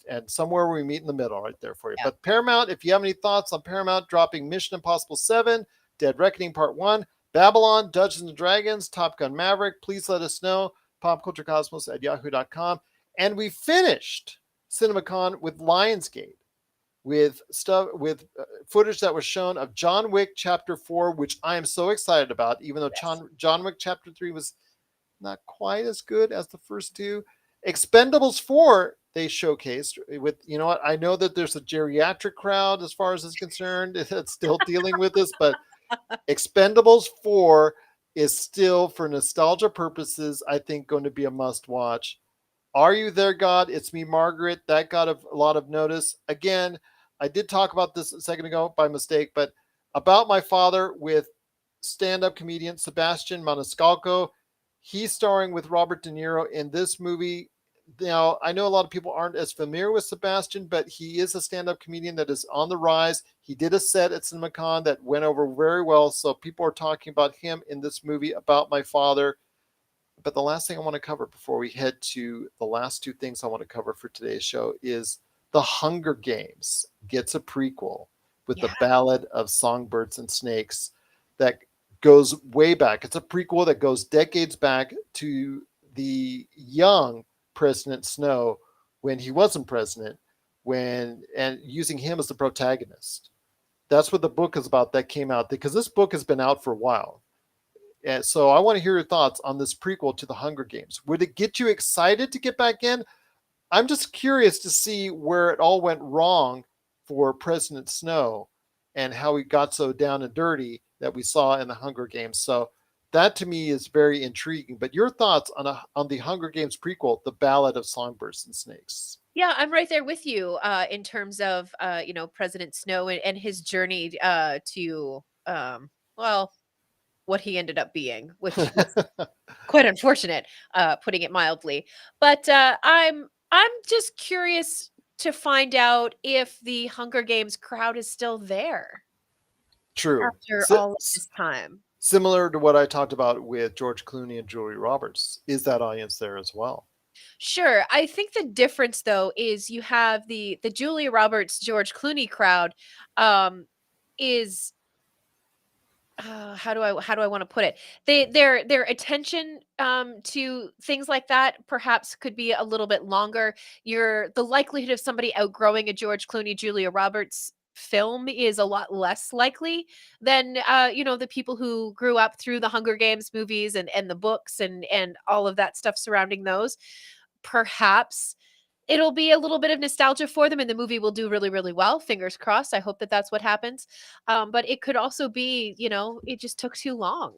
And somewhere we meet in the middle right there for you. Yeah. But Paramount, if you have any thoughts on Paramount dropping Mission Impossible 7, Dead Reckoning Part 1, Babylon, Dungeons & Dragons, Top Gun Maverick, please let us know. popculturecosmos@yahoo.com. And we finished CinemaCon with Lionsgate, with footage that was shown of John Wick Chapter 4, which I am so excited about, even though John Wick Chapter 3 was not quite as good as the first two. Expendables 4, they showcased with, I know that there's a geriatric crowd as far as is concerned that's still dealing with this, but Expendables 4 is still, for nostalgia purposes, I think going to be a must watch. Are You There, God? It's Me, Margaret. That got a lot of notice. Again, I did talk about this a second ago by mistake, but About My Father with stand-up comedian Sebastian Maniscalco. He's starring with Robert De Niro in this movie. Now, I know a lot of people aren't as familiar with Sebastian, but he is a stand-up comedian that is on the rise. He did a set at CinemaCon that went over very well, so people are talking about him in this movie, About My Father. But the last thing I want to cover before we head to the last two things I want to cover for today's show is The Hunger Games gets a prequel with the Ballad of Songbirds and Snakes that goes way back. It's a prequel that goes decades back to the young President Snow when he wasn't president, and using him as the protagonist. That's what the book is about that came out, because this book has been out for a while. And so I want to hear your thoughts on this prequel to the Hunger Games. Would it get you excited to get back in? I'm just curious to see where it all went wrong for President Snow and how he got so down and dirty that we saw in the Hunger Games. So that to me is very intriguing. But your thoughts on the Hunger Games prequel, The Ballad of Songbirds and Snakes? Yeah, I'm right there with you in terms of President Snow and his journey to well, what he ended up being, which was quite unfortunate, putting it mildly. But I'm just curious to find out if the Hunger Games crowd is still there True. after all of this time. Similar to what I talked about with George Clooney and Julie Roberts, is that audience there as well? Sure. I think the difference though is you have the Julia Roberts, George Clooney crowd is how do I want to put it? Their attention to things like that perhaps could be a little bit longer. The likelihood of somebody outgrowing a George Clooney, Julia Roberts film is a lot less likely than the people who grew up through the Hunger Games movies and the books and all of that stuff surrounding those. Perhaps it'll be a little bit of nostalgia for them, and the movie will do really, really well. Fingers crossed. I hope that that's what happens. But it could also be, it just took too long.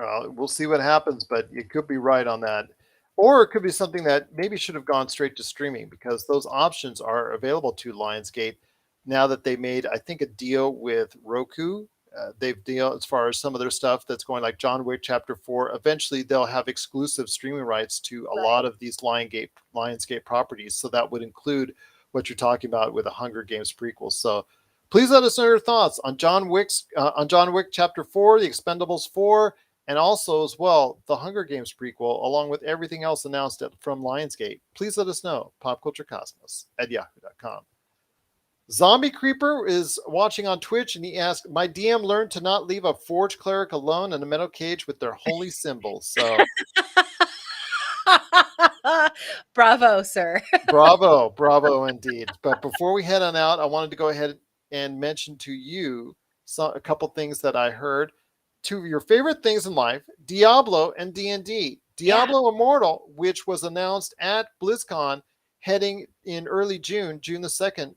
We'll see what happens, but you could be right on that. Or it could be something that maybe should have gone straight to streaming because those options are available to Lionsgate now that they made, I think, a deal with Roku. They've deal as far as some of their stuff that's going like John Wick Chapter 4. Eventually, they'll have exclusive streaming rights to a lot of these Lionsgate properties. So that would include what you're talking about with the Hunger Games prequel. So please let us know your thoughts on John Wick Chapter 4, The Expendables 4, and also as well the Hunger Games prequel, along with everything else announced from Lionsgate. Please let us know. popculturecosmos@yahoo.com. Zombie Creeper is watching on Twitch and he asked, my DM learned to not leave a Forge Cleric alone in a metal cage with their holy symbols. So Bravo, sir. bravo indeed. But before we head on out, I wanted to go ahead and mention to you a couple things that I heard. Two of your favorite things in life, Diablo and D&D. Diablo Immortal, which was announced at BlizzCon, heading in early June the 2nd,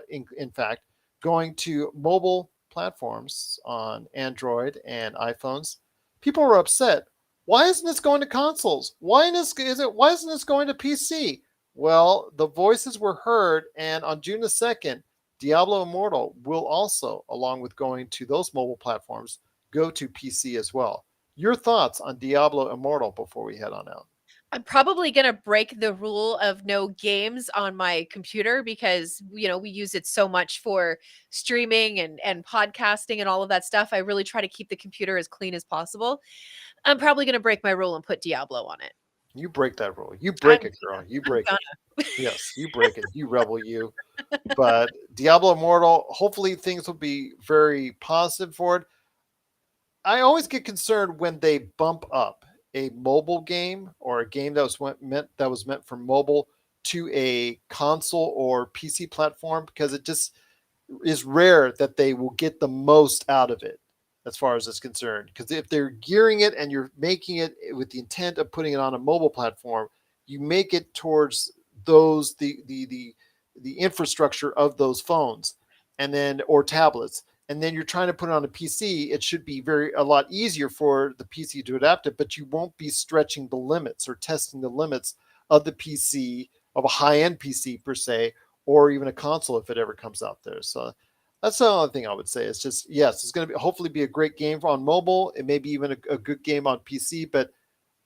in fact, going to mobile platforms on Android and iPhones. People were upset. Why isn't this going to consoles? Why isn't this going to PC? Well, the voices were heard, and on June the 2nd, Diablo Immortal will also, along with going to those mobile platforms, go to PC as well. Your thoughts on Diablo Immortal before we head on out? I'm probably going to break the rule of no games on my computer because, we use it so much for streaming and podcasting and all of that stuff. I really try to keep the computer as clean as possible. I'm probably going to break my rule and put Diablo on it. You break that rule. You break it, girl. You break it. Yes, you break it. You rebel, you. But Diablo Immortal, hopefully things will be very positive for it. I always get concerned when they bump up a mobile game or a game that was meant for mobile to a console or PC platform because it just is rare that they will get the most out of it as far as it's concerned. Because if they're gearing it and you're making it with the intent of putting it on a mobile platform, you make it towards the infrastructure of those phones and then or tablets, and then you're trying to put it on a PC. It should be a lot easier for the PC to adapt it, but you won't be stretching the limits or testing the limits of the PC, of a high-end PC per se, or even a console if it ever comes out there. So that's the only thing I would say. It's just, yes, it's going to hopefully be a great game on mobile. It may be even a good game on PC, but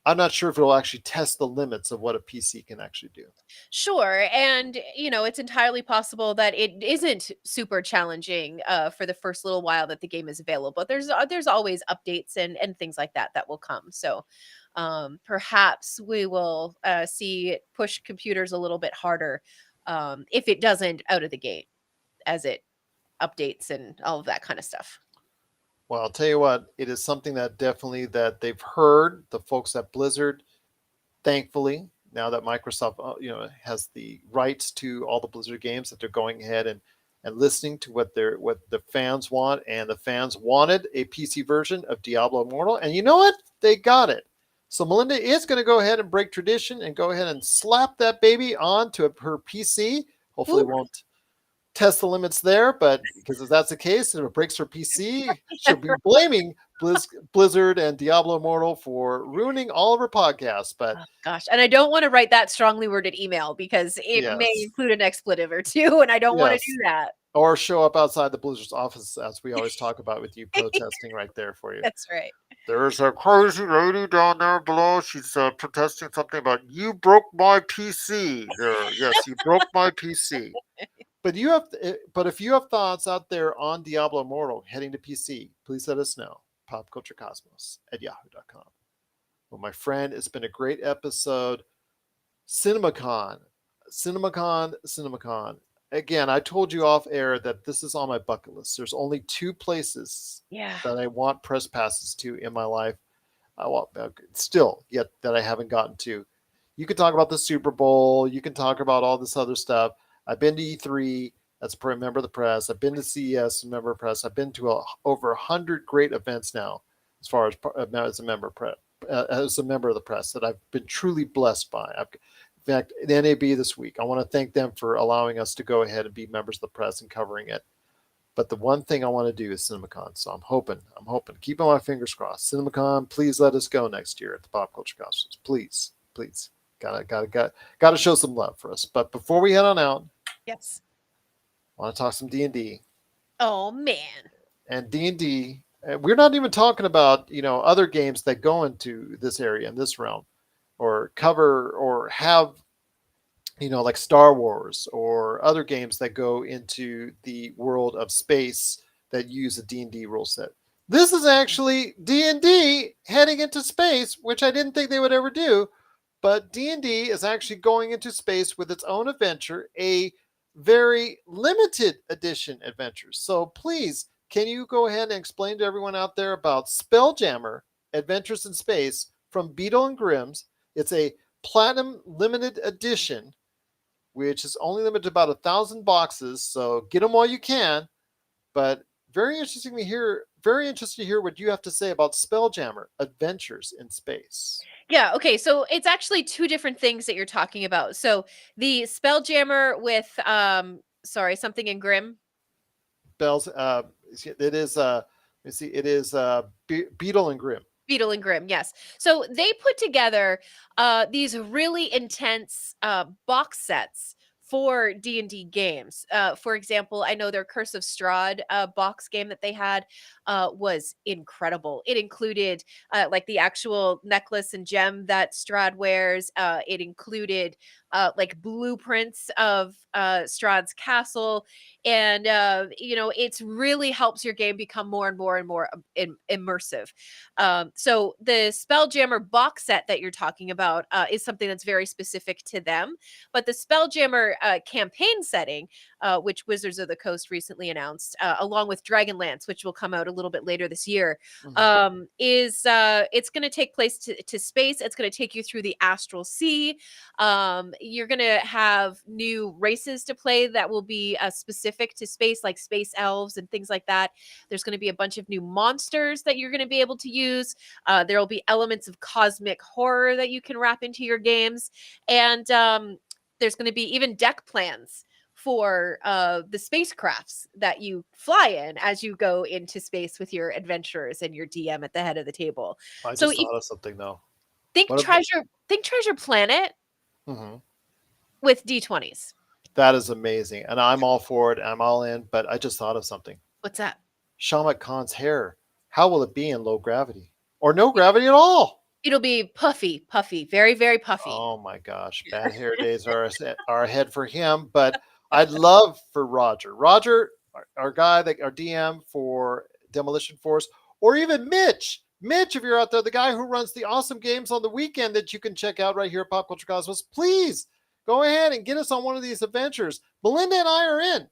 I'm not sure if it'll actually test the limits of what a PC can actually do. Sure. And, it's entirely possible that it isn't super challenging for the first little while that the game is available. But there's always updates and things like that will come. So perhaps we will see it push computers a little bit harder if it doesn't out of the gate as it updates and all of that kind of stuff. Well, I'll tell you what, it is something that definitely that they've heard, the folks at Blizzard, thankfully, now that Microsoft has the rights to all the Blizzard games, that they're going ahead and and listening to what the fans want. And the fans wanted a PC version of Diablo Immortal, and you know what? They got it. So Melinda is going to go ahead and break tradition and go ahead and slap that baby onto her PC. Hopefully, Ooh. won't test the limits there, but because if that's the case, if it breaks her PC, she'll be blaming Blizzard and Diablo Immortal for ruining all of her podcasts. But Oh, gosh. And I don't want to write that strongly worded email because it may yes, include an expletive or two, and I don't want to yes, do that. or show up outside the Blizzard's office as we always talk about with you protesting right there for you. That's right. There's a crazy lady down there below. She's protesting something about you broke my PC. There, yes, you broke my PC. But but if you have thoughts out there on Diablo Immortal heading to PC, please let us know. popculturecosmos@yahoo.com. Well, my friend, it's been a great episode. CinemaCon, CinemaCon, CinemaCon. Again, I told you off air that this is on my bucket list. There's only 2 places Yeah. that I want press passes to in my life. I want still yet that I haven't gotten to. You can talk about the Super Bowl. You can talk about all this other stuff. I've been to E3 as a member of the press. I've been to CES as a member of the press. I've been to over 100 great events now, as far as a member of the press that I've been truly blessed by. In fact, the NAB this week, I want to thank them for allowing us to go ahead and be members of the press and covering it. But the one thing I want to do is CinemaCon. So I'm hoping, keeping my fingers crossed. CinemaCon, please let us go next year at the Pop Culture Cosmos. Please, please. Gotta show some love for us. But before we head on out, Yes. I want to talk some D&D. Oh, man. And D&D, we're not even talking about, other games that go into this area, in this realm, or cover or have, like Star Wars or other games that go into the world of space that use a D&D rule set. This is actually D&D heading into space, which I didn't think they would ever do. But D&D is actually going into space with its own adventure, a very limited edition adventure. So please, can you go ahead and explain to everyone out there about Spelljammer Adventures in Space from Beetle and Grimm's? It's a platinum limited edition, which is only limited to about 1,000 boxes. So get them while you can. But very interesting to hear what you have to say about Spelljammer Adventures in Space. Yeah, okay. So it's actually 2 different things that you're talking about. So the Spelljammer with something in Grimm. Bells it is let me see, it is Beetle and Grimm. Beetle and Grimm, yes. So they put together these really intense box sets for D&D games. For example, I know their Curse of Strahd box game that they had was incredible. It included like the actual necklace and gem that Strahd wears. It included like blueprints of Strahd's castle. And, it's really helps your game become more and more and more immersive. So the Spelljammer box set that you're talking about is something that's very specific to them. But the Spelljammer campaign setting, which Wizards of the Coast recently announced, along with Dragonlance, which will come out a little bit later this year, is it's going to take place to space. It's going to take you through the astral sea. You're going to have new races to play that will be specific to space, like space elves and things like that. There's going to be a bunch of new monsters that you're going to be able to use. There will be elements of cosmic horror that you can wrap into your games. And there's going to be even deck plans for the spacecrafts that you fly in as you go into space with your adventurers and your DM at the head of the table. I just thought of something though. Think Treasure Planet with D20s. That is amazing. And I'm all for it. I'm all in, but I just thought of something. What's that? Shamak Khan's hair. How will it be in low gravity? Or no gravity at all? It'll be puffy, very, very puffy. Oh my gosh. Bad hair days are ahead for him. But I'd love for Roger. Roger, our guy, our DM for Demolition Force, or even Mitch. Mitch, if you're out there, the guy who runs the awesome games on the weekend that you can check out right here at Pop Culture Cosmos, please go ahead and get us on one of these adventures. Belinda and I are in.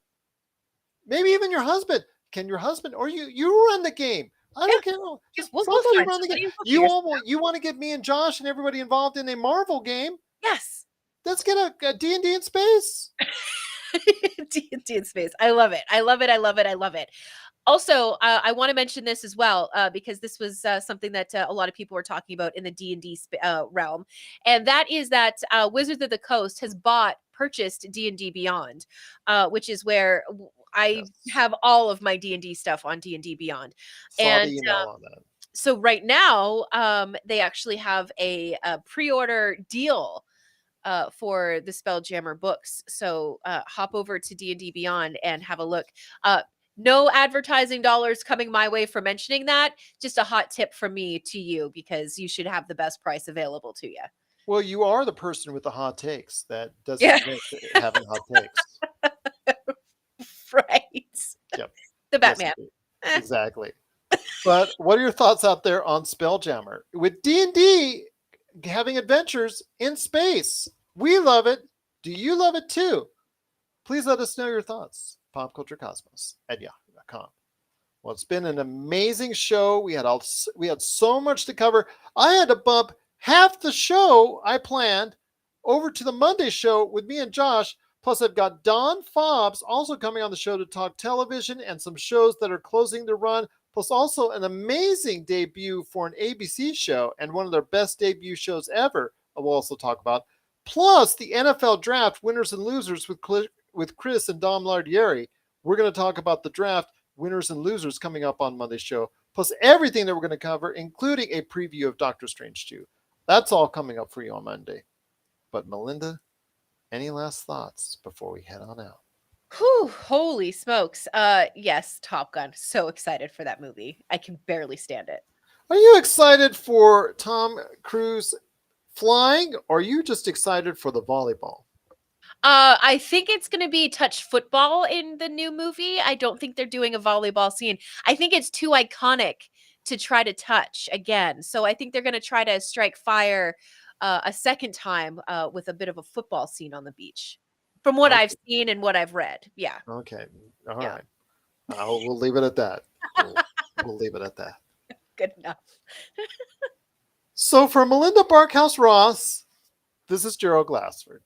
Maybe even your husband. Can your husband or you run the game? I don't care. We'll run the game. You want to get me and Josh and everybody involved in a Marvel game? Yes. Let's get a D&D in space. D&D in space. I love it. I love it. I love it. I love it. Also, I want to mention this as well because this was something that a lot of people were talking about in the D&D realm, and that is that Wizards of the Coast has purchased D&D Beyond, which is where I Yes. have all of my D&D stuff on D&D Beyond, Saw and the email on that. so right now they actually have a pre-order deal for the Spelljammer books. So hop over to D&D Beyond and have a look. No advertising dollars coming my way for mentioning that. Just a hot tip from me to you because you should have the best price available to you. Well, you are the person with the hot takes that doesn't Yeah, admit to having hot takes. right. Yep. The Yes, Batman. indeed. Eh. Exactly. But what are your thoughts out there on Spelljammer? With D&D having adventures in space. We love it. Do you love it too? Please let us know your thoughts. popculturecosmos@yahoo.com. Well, it's been an amazing show. We had so much to cover. I had to bump half the show I planned over to the Monday show with me and Josh. Plus, I've got Don Fobbs also coming on the show to talk television and some shows that are closing their run. Plus, also an amazing debut for an ABC show and one of their best debut shows ever. I will also talk about. Plus, the NFL draft winners and losers with Chris and Dom Lardieri. We're going to talk about the draft winners and losers coming up on Monday's show, plus everything that we're going to cover, including a preview of Doctor Strange 2. That's all coming up for you on Monday. But Melinda, any last thoughts before we head on out? Whew, holy smokes. Yes, Top Gun. So excited for that movie. I can barely stand it. Are you excited for Tom Cruise flying, or are you just excited for the volleyball? I think it's going to be touch football in the new movie. I don't think they're doing a volleyball scene. I think it's too iconic to try to touch again. So I think they're going to try to strike fire a second time with a bit of a football scene on the beach. From what I've Okay. seen and what I've read. Yeah. Okay. All Yeah. right. We'll leave it at that. We'll leave it at that. Good enough. So for Melinda Barkhouse Ross, this is Gerald Glassford.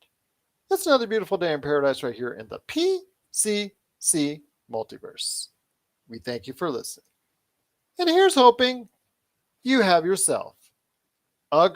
It's another beautiful day in paradise right here in the PCC Multiverse. We thank you for listening. And here's hoping you have yourself a